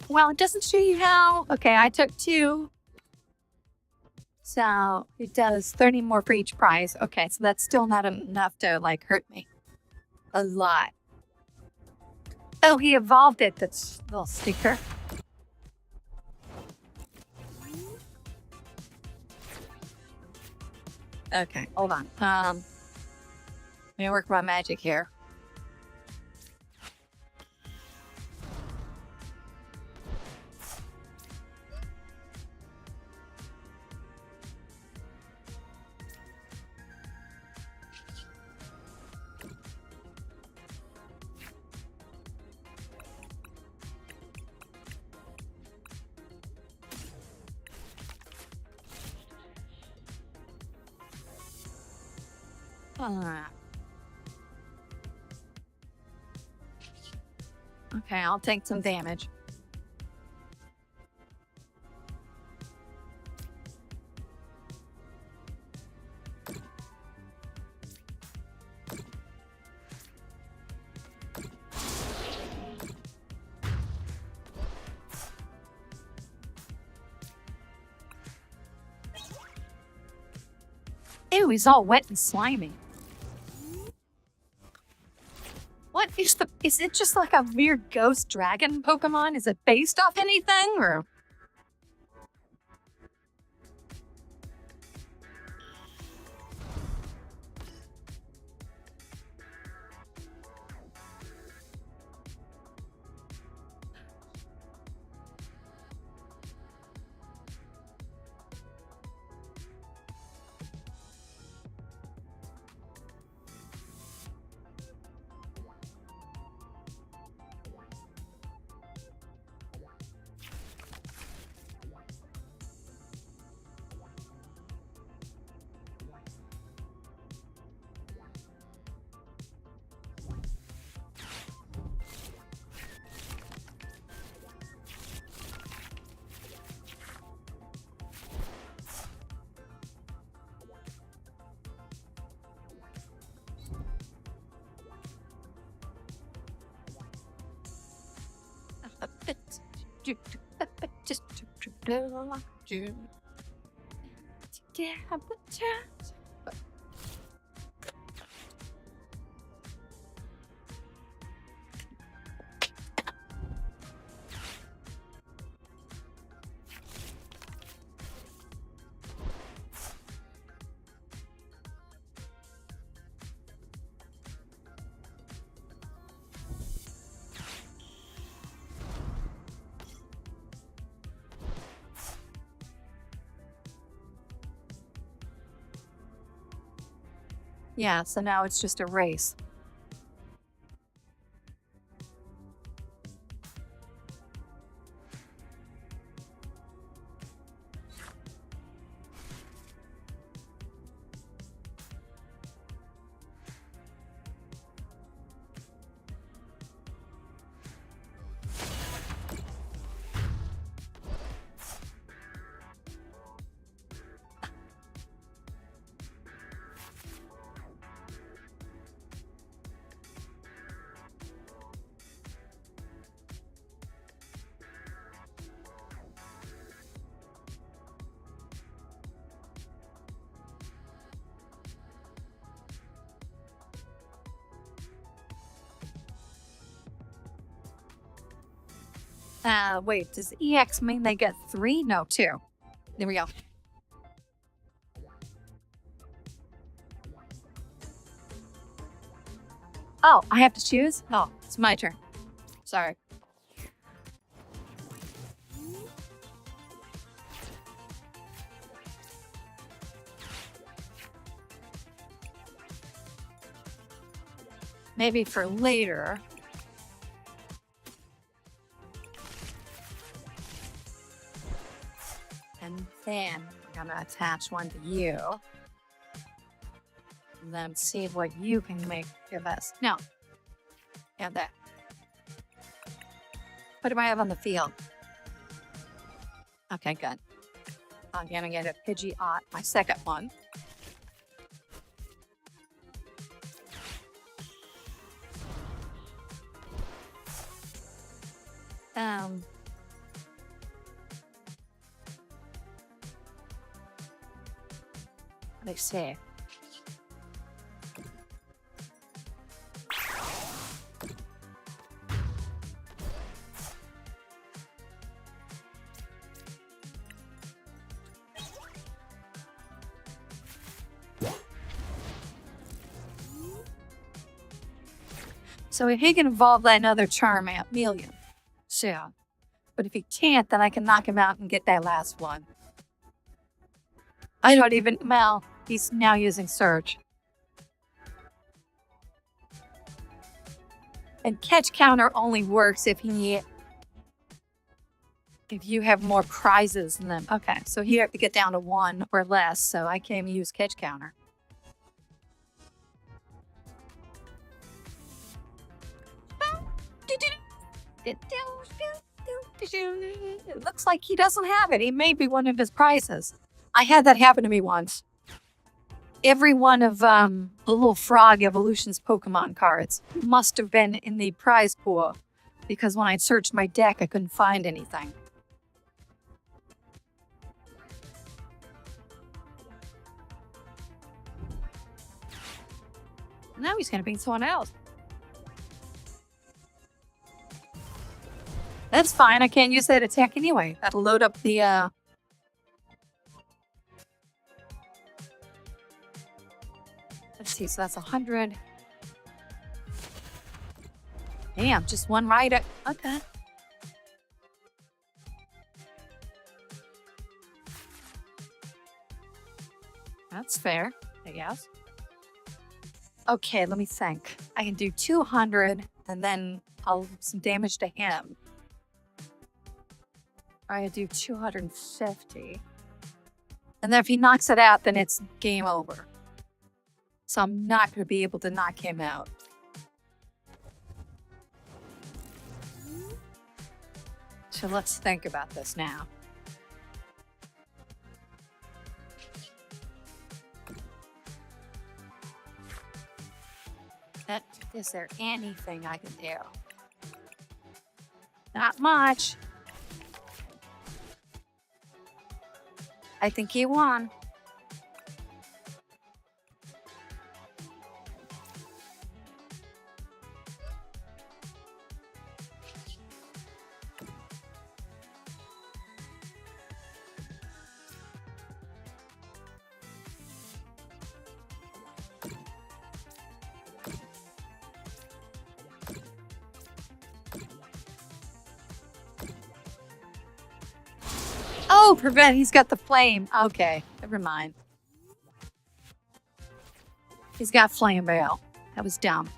Well, it doesn't show you how. Okay, I took 2. So it does 30 more for each prize. Okay, so that's still not enough to like hurt me a lot. Oh, he evolved it. That's a little sticker. Okay, hold on. Let me work my magic here. Okay, I'll take some damage. Ew, he's all wet and slimy. What is it just like a weird ghost dragon Pokemon? Is it based off anything or? Just yeah, so now it's just a race. Wait, does EX mean they get 3? No, 2. There we go. Oh, I have to choose? Oh, it's my turn. Sorry. Maybe for later. And then I'm gonna attach one to you. And then see what you can give us. No. Yeah, that. What do I have on the field? Okay, good. I'm gonna get a Pidgeot, my second one. They say. So he can evolve that another Charmeleon. So, but if he can't, then I can knock him out and get that last one. I don't even, well, he's now using Surge. And catch counter only works if you have more prizes than them. Okay, so you have to get down to 1 or less, so I can't use catch counter. It looks like he doesn't have it. He may be one of his prizes. I had that happen to me once. Every one of the little Frog Evolutions Pokemon cards must have been in the prize pool, because when I searched my deck, I couldn't find anything. Now he's going to beat someone else. That's fine. I can't use that attack anyway. That'll load up the, let's see, so that's 100. Damn, just one rider. Okay. That's fair, I guess. Okay, let me think. I can do 200 and then I'll some damage to him. I do 250. And then if he knocks it out, then it's game over. So I'm not going to be able to knock him out. So let's think about this now. Is there anything I can do? Not much. I think he won. Oh, prevent. He's got the flame. Okay, never mind. He's got flame veil. That was dumb.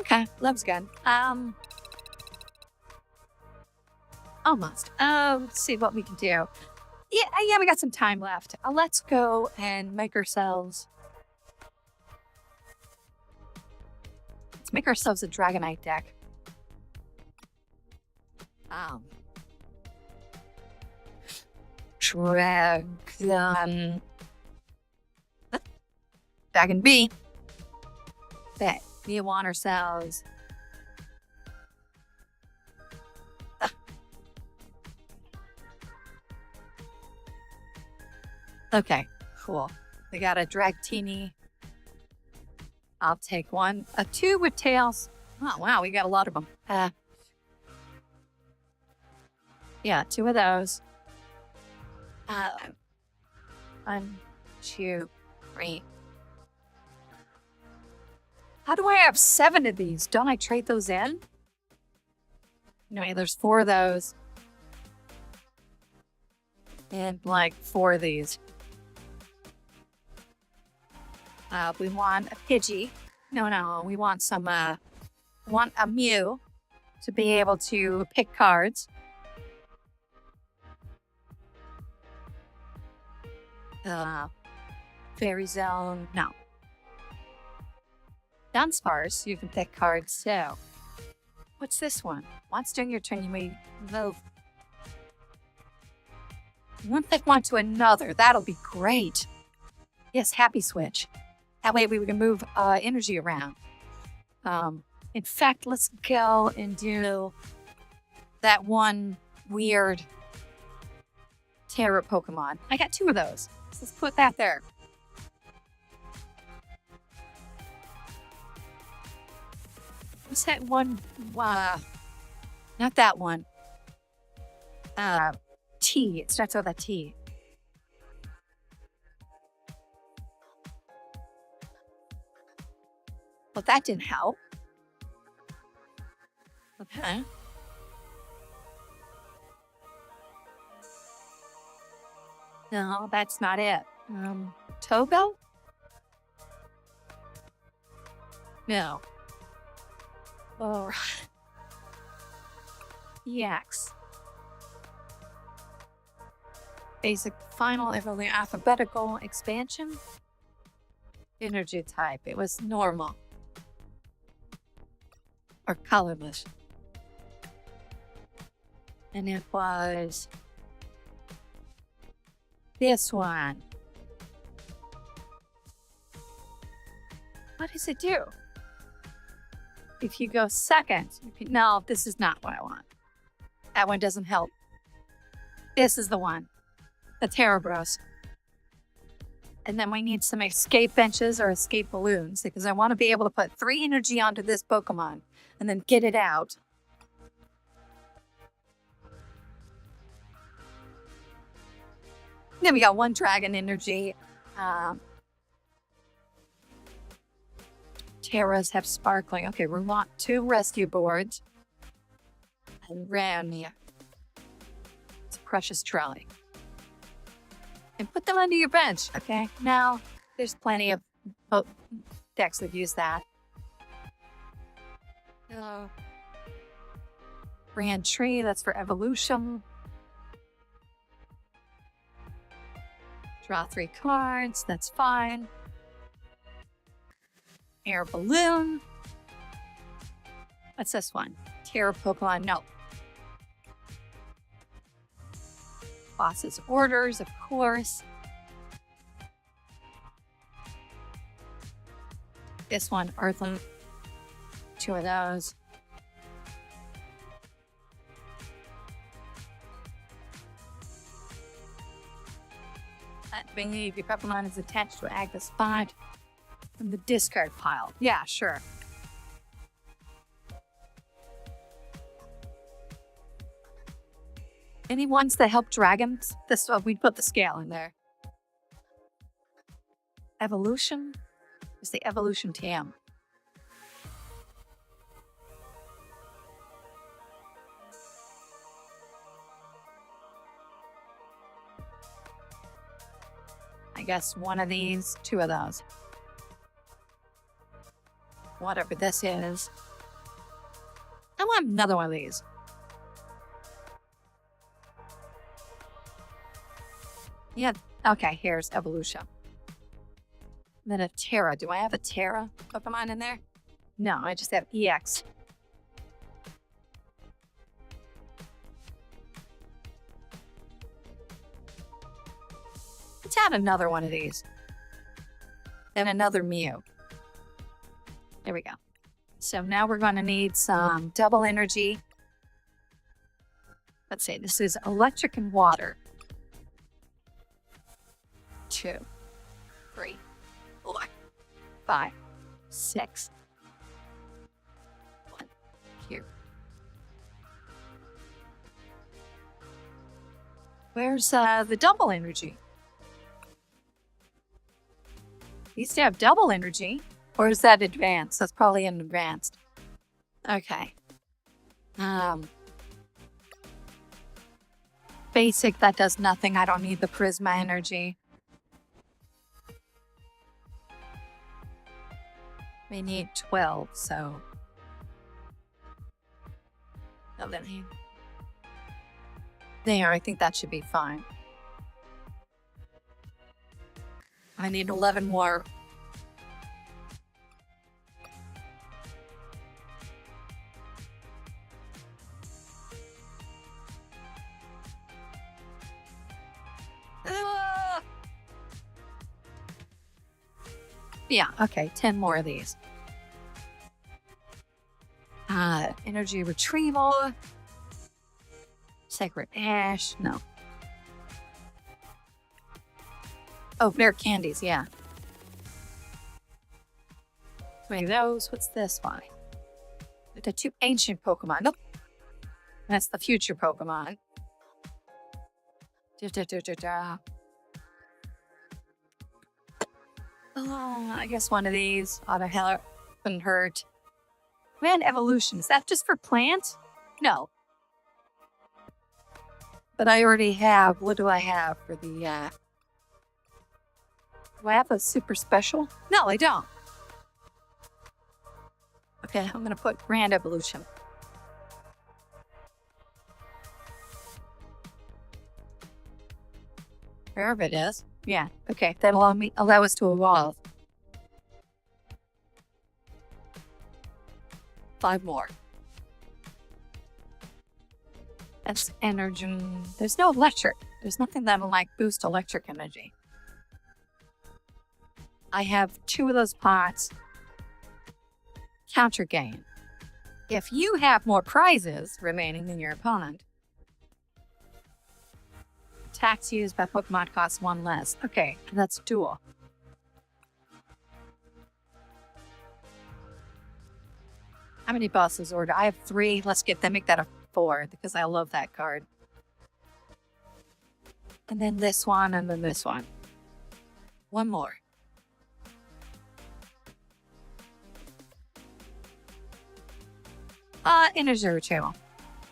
Okay, love's good. Almost. Let's see what we can do. Yeah, we got some time left. Let's go and make ourselves. Let's make ourselves a Dragonite deck. Dragon. Dragon B. Bet. We want ourselves. Okay, cool. We got a Dragtini. I'll take one. A 2 with tails. Oh, wow, we got a lot of them. Yeah, 2 of those. 1, 2, 3. How do I have 7 of these? Don't I trade those in? Anyway, there's 4 of those. And like 4 of these. We want a Pidgey. No, we want some, want a Mew to be able to pick cards. Fairy Zone, no. Dunsparce, you can pick cards too. What's this one? Once during your turn, you may move one pick one to another. That'll be great. Yes, happy switch. That way we can move energy around. In fact, let's go and do that one weird terror Pokemon. I got 2 of those. So let's put that there. What's that one? Not that one. T. It starts with a T. Well, that didn't help. Okay. No, that's not it. Togo? No. Oh. EX. Basic final alphabetical expansion. Energy type. It was normal. Or colorless. And it was this one. What does it do? If you go second, you can, no, this is not what I want. That one doesn't help. This is the one. the Terra Bros. And then we need some escape benches or escape balloons because I want to be able to put 3 energy onto this Pokemon and then get it out. Then we got 1 dragon energy. Terras have sparkling. Okay, we want 2 rescue boards. And Ramia. It's a precious trolley. And put them under your bench, okay? Now, there's plenty of decks that use that. Brand Tree, that's for evolution. Draw 3 cards, that's fine. Air Balloon. What's this one? Terra Pokemon, no. Boss's Orders, of course. This one, Earthling. 2 of those. That thingy, if your Pokemon is attached to an active spot from the discard pile. Yeah, sure. Any ones that help dragons? This we'd put the scale in there. Evolution? It's the evolution TM. I guess 1 of these, 2 of those. Whatever this is. I want another one of these. Yeah, okay, here's evolution. Then a Terra. Do I have a Terra Pokemon in there? No, I just have EX. Let's add another one of these. And another Mew. There we go. So now we're going to need some double energy. Let's see, this is electric and water. 2, 3, 4, 5, 6. 1 here. Where's the double energy? Used to have double energy, or is that advanced? That's probably an advanced. Okay. Basic, that does nothing. I don't need the Prisma energy. We need 12, so. Oh, then there, I think that should be fine. I need 11 more. Yeah, okay, 10 more of these. Energy retrieval. Sacred Ash, no. Oh, Bear Candies, yeah. Wait, those, what's this one? The 2 ancient Pokemon. Nope. That's the future Pokemon. Oh, I guess one of these ought to help and hurt. Man, evolution. Is that just for plants? No. But I already have. What do I have for the, do I have a super special? No, I don't. Okay, I'm going to put Grand Evolution. Wherever it is. Yeah, okay. That'll allow us to evolve. 5 more. That's energy. There's no electric. There's nothing that'll like boost electric energy. I have 2 of those pots. Counter gain. If you have more prizes remaining than your opponent, attacks used by Pokemon cost 1 less. Okay, that's dual. How many bosses order? I have 3. Let's make that a 4 because I love that card. And then this one, and then this one. One more. Integer channel.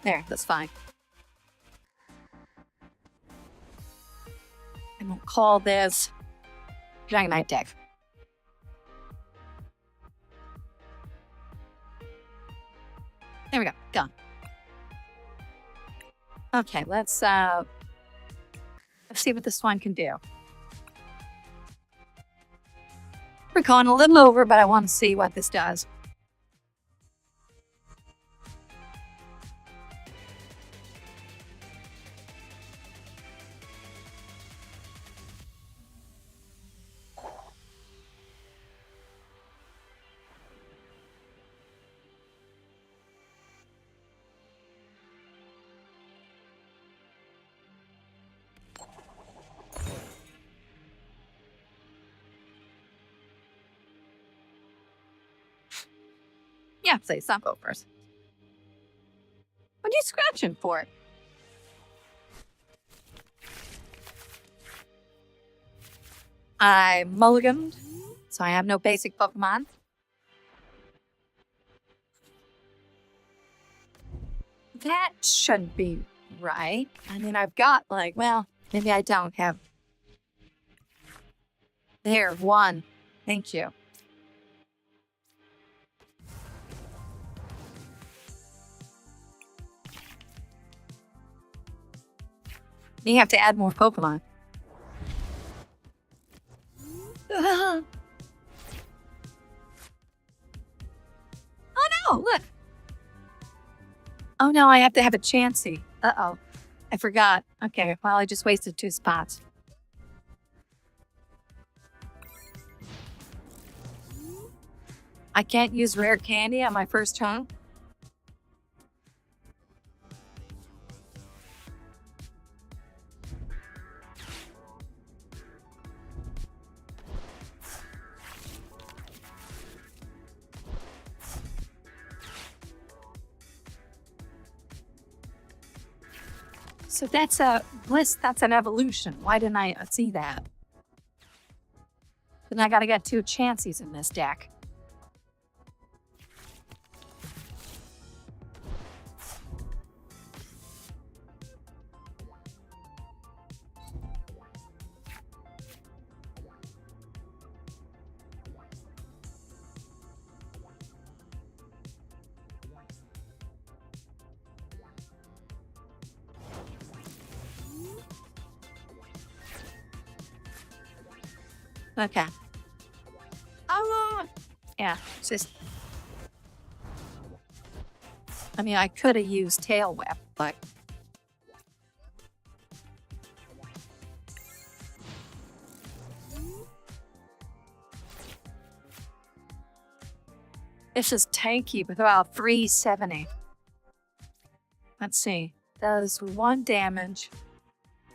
There, that's fine. And we'll call this Dragonite deck. There we go. Done. Okay, let's see what this one can do. We're going a little over, but I want to see what this does. Yeah, say some go first. What are you scratching for? I mulliganed, so I have no basic Pokemon. That shouldn't be right. I mean, I've got well, maybe I don't have. There, 1. Thank you. You have to add more Pokemon. Oh no, look. Oh no, I have to have a Chansey. Uh-oh. I forgot. Okay, well, I just wasted 2 spots. I can't use rare candy on my first turn. So that's a bliss. That's an evolution. Why didn't I see that? Then I got to get 2 Chanseys in this deck. Okay. Oh, yeah. It's just. I mean, I could have used Tail Whip, but. It's just tanky with about 370. Let's see. Does 1 damage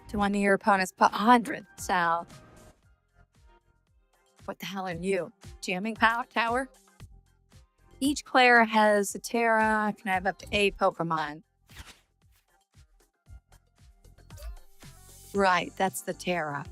to one of your opponent's 100. So. What the hell are you? Jamming Tower? Each player has a Terra, can have up to 8 Pokemon. Right, that's the Terra.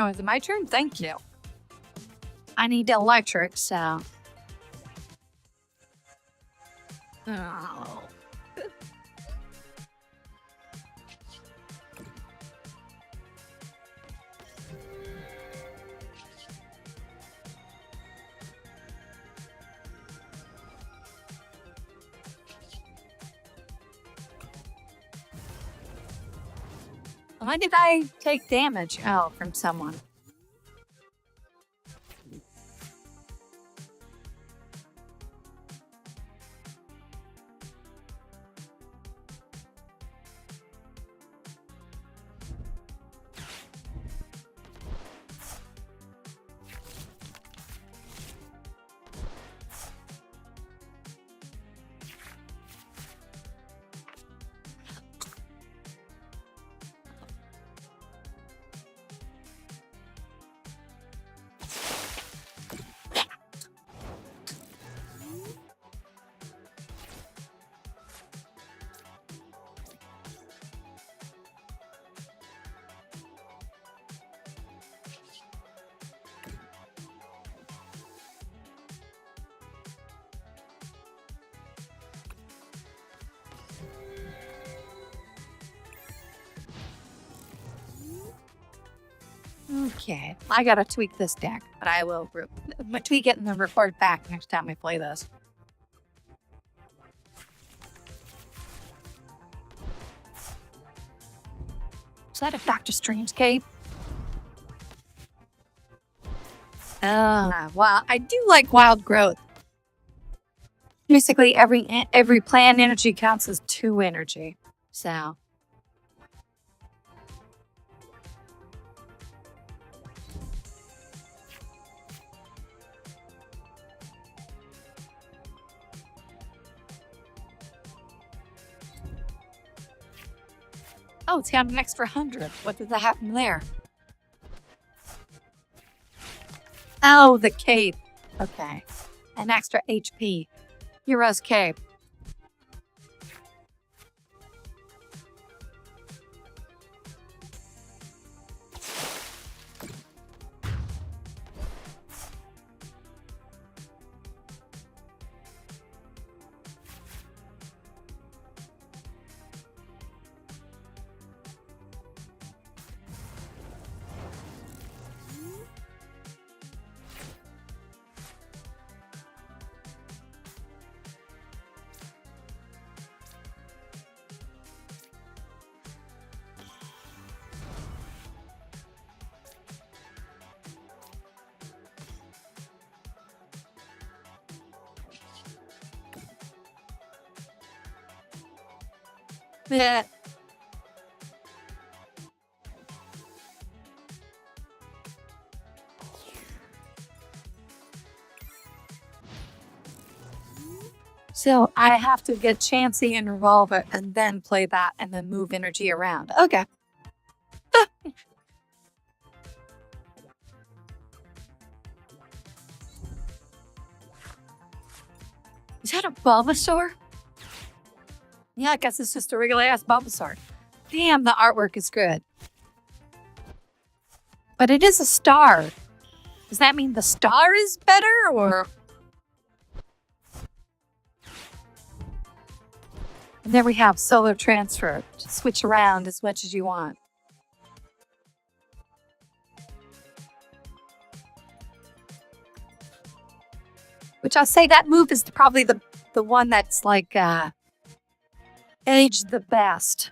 Oh, is it my turn? Thank you. I need electric, so. Oh. Why did I take damage? Oh, from someone. Okay, I gotta tweak this deck, but I will tweak it and then record back next time I play this. Is that a Doctor Strange cape? Well, I do like wild growth. Basically, every plant energy counts as 2 energy, so. Oh, it's got an extra 100. What did that happen there? Oh, the cape. Okay. An extra HP. Hero's cape. Yeah. So I have to get Chansey and revolve it and then play that and then move energy around. Okay. Is that a Bulbasaur? Yeah, I guess it's just a regular ass Bulbasaur. Damn, the artwork is good. But it is a star. Does that mean the star is better or? And then we have solar transfer. Just switch around as much as you want. Which I'll say that move is probably the one that's like aged the best.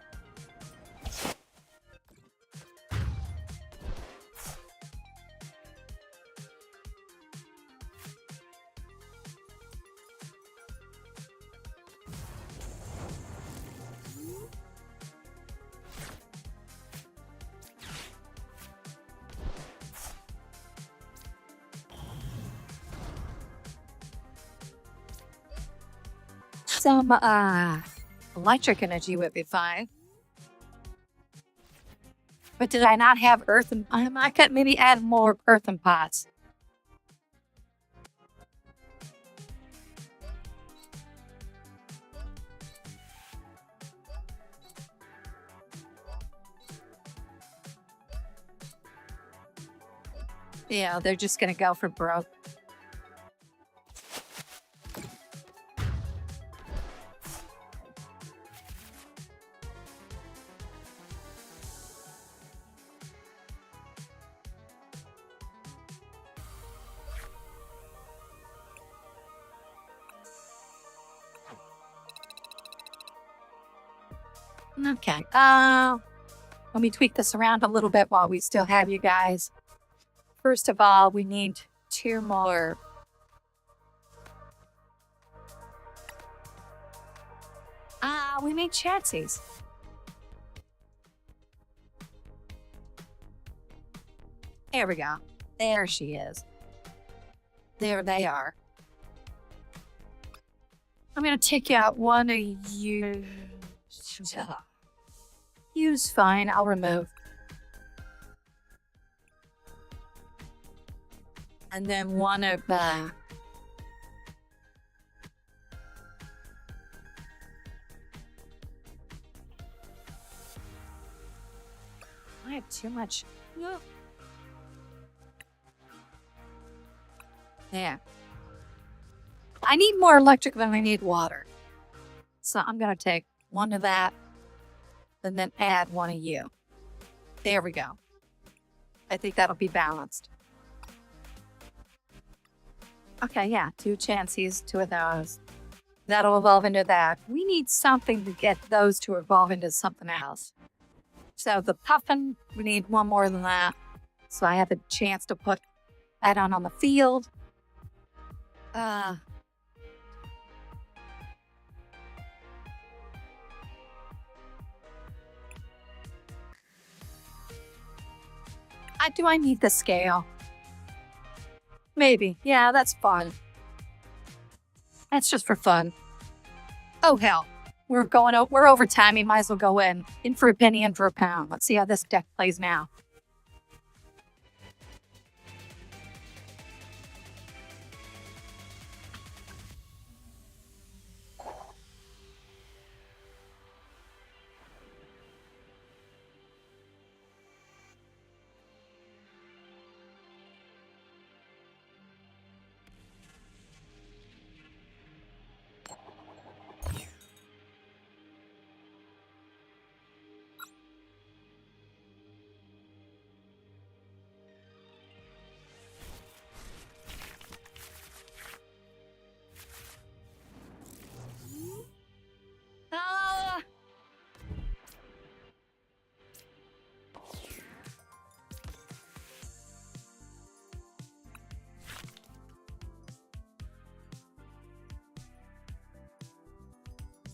Some electric energy would be fine. But did I not have earth and I could maybe add more earthen pots. Yeah, they're just gonna go for broke. Okay. Let me tweak this around a little bit while we still have you guys. First of all, we need 2 more. We need chances. There we go. There she is. There they are. I'm gonna take out one of you. Use fine. I'll remove. And then one of the. I have too much. No. Yeah. I need more electric than I need water. So I'm going to take one of that and then add one of you. There we go. I think that'll be balanced. Okay, yeah, 2 chances, 2 of those. That'll evolve into that. We need something to get those to evolve into something else. So the puffin, we need 1 more than that. So I have a chance to put that on the field. Do I need the scale? Maybe. Yeah, that's fun. That's just for fun. Oh, hell. We're overtime. We might as well go in. In for a penny, in for a pound. Let's see how this deck plays now.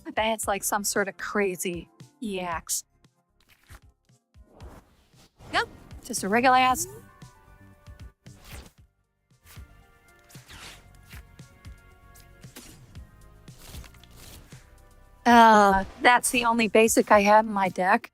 I bet it's like some sort of crazy EX. Nope, just a regular ass. That's the only basic I have in my deck.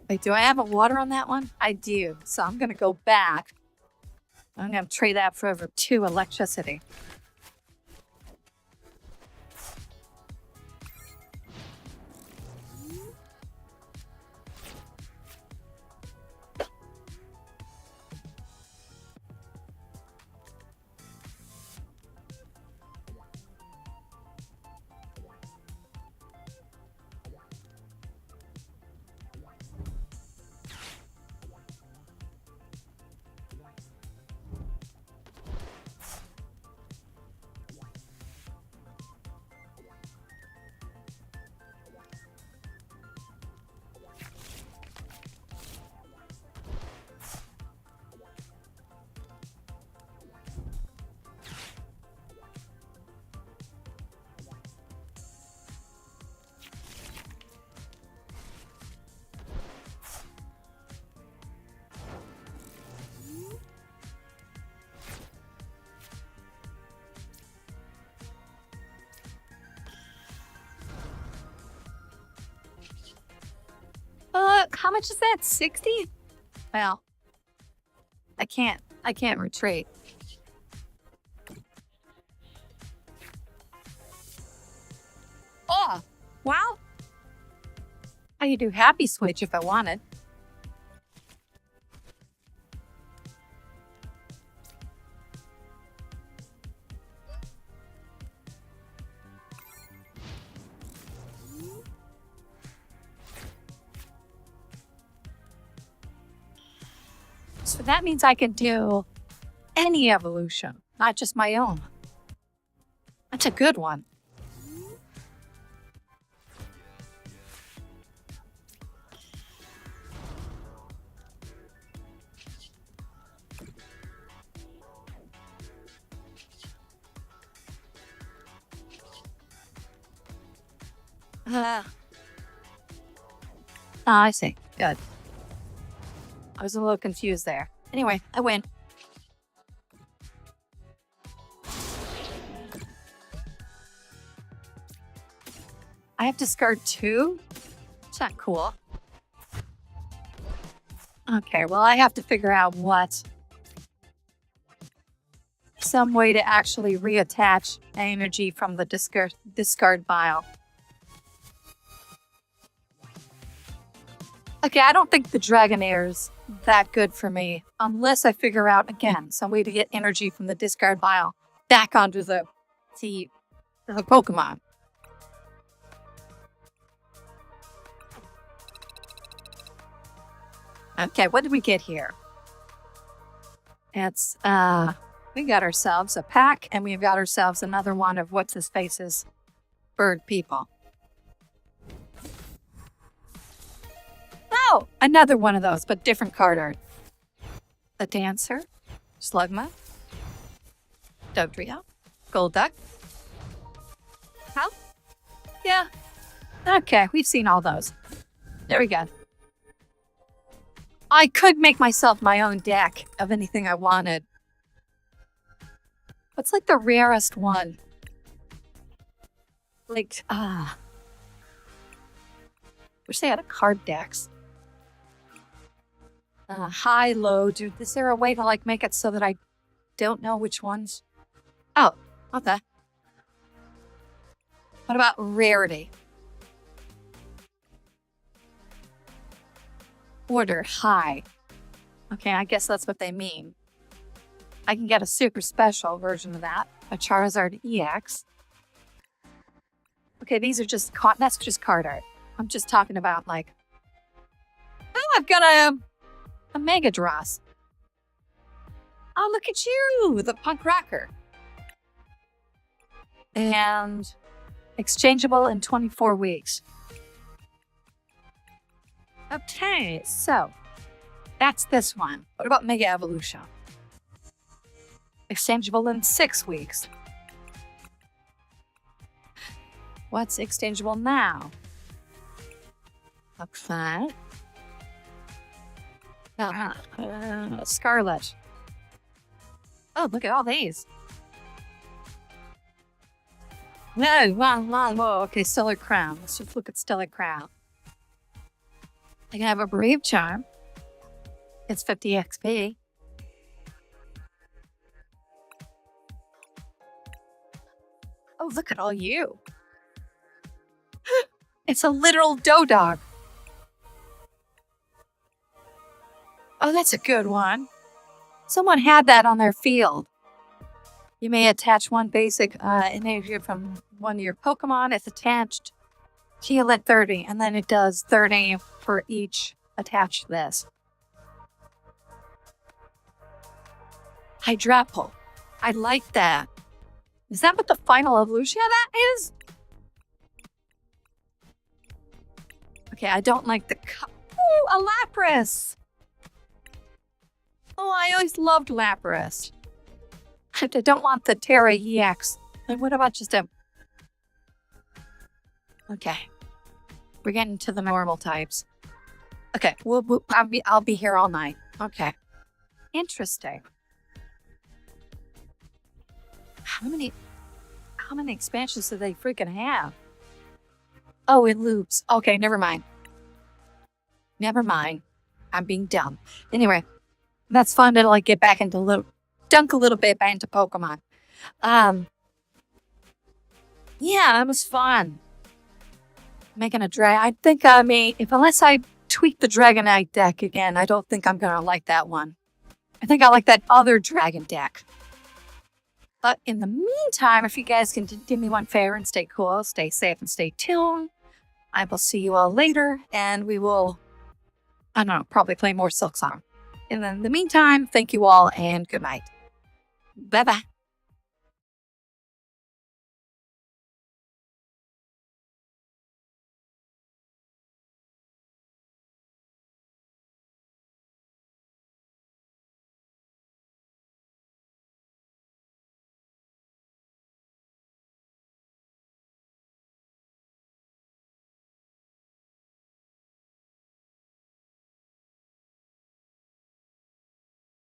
Wait, do I have a water on that one? I do. So I'm going to go back. I'm going to trade that for over 2 electricity. How much is that? 60? Well, I can't retreat. Well, I could do Happy Switch if I wanted. So that means I can do any evolution, not just my own. That's a good one. I see. Good. I was a little confused there. Anyway, I win. I have to discard 2? It's not cool. Okay, well, I have to figure out some way to actually reattach energy from the discard pile. Okay, I don't think the Dragonair is that good for me unless I figure out, again, some way to get energy from the discard pile back onto the Pokemon. Okay, what did we get here? It's, we got ourselves a pack, and we've got ourselves another one of what's-his-face's bird people. Oh, another one of those, but different card art. The Dancer, Slugma, Dugtrio, Golduck. How? Yeah. Okay, we've seen all those. There we go. I could make myself my own deck of anything I wanted. What's like the rarest one? Like, wish they had a card decks. High, low, dude. Is there a way to like make it so that I don't know which ones? Oh, okay. What about rarity? Order high. Okay, I guess that's what they mean. I can get a super special version of that. A Charizard EX. Okay, these are just that's just card art. I'm just talking about like, oh, I've got a Mega Dross. Oh, look at you, the punk rocker. And exchangeable in 24 weeks. Okay, so that's this one. What about Mega Evolution? Exchangeable in 6 weeks. What's exchangeable now? Okay. Scarlet. Oh, look at all these. No, whoa. Okay, Stellar Crown. Let's just look at Stellar Crown. I can have a Brave Charm. It's 50 XP. Oh, look at all you. It's a literal Dodog. Oh, that's a good one. Someone had that on their field. You may attach one basic energy from one of your Pokemon. It's attached. Heal at 30, and then it does 30 for each attached to this. Hydrapple. I like that. Is that what the final evolution of that is? Okay, I don't like the... Ooh, a Lapras! Oh, I always loved Lapras. I don't want the Terra EX. And what about just a... Okay. We're getting to the normal types. Okay, I'll be here all night. Okay. Interesting. How many expansions do they freaking have? Oh, it loops. Okay, never mind. Never mind. I'm being dumb. Anyway, that's fun to like get back into dunk a little bit back into Pokemon. Yeah, that was fun. Making a drag. I think I may, unless I tweak the Dragonite deck again, I don't think I'm going to like that one. I think I like that other dragon deck. But in the meantime, if you guys can do me one favor and stay cool, stay safe, and stay tuned, I will see you all later, and we will, I don't know, probably play more Silk Song. And in the meantime, thank you all, and good night. Bye-bye.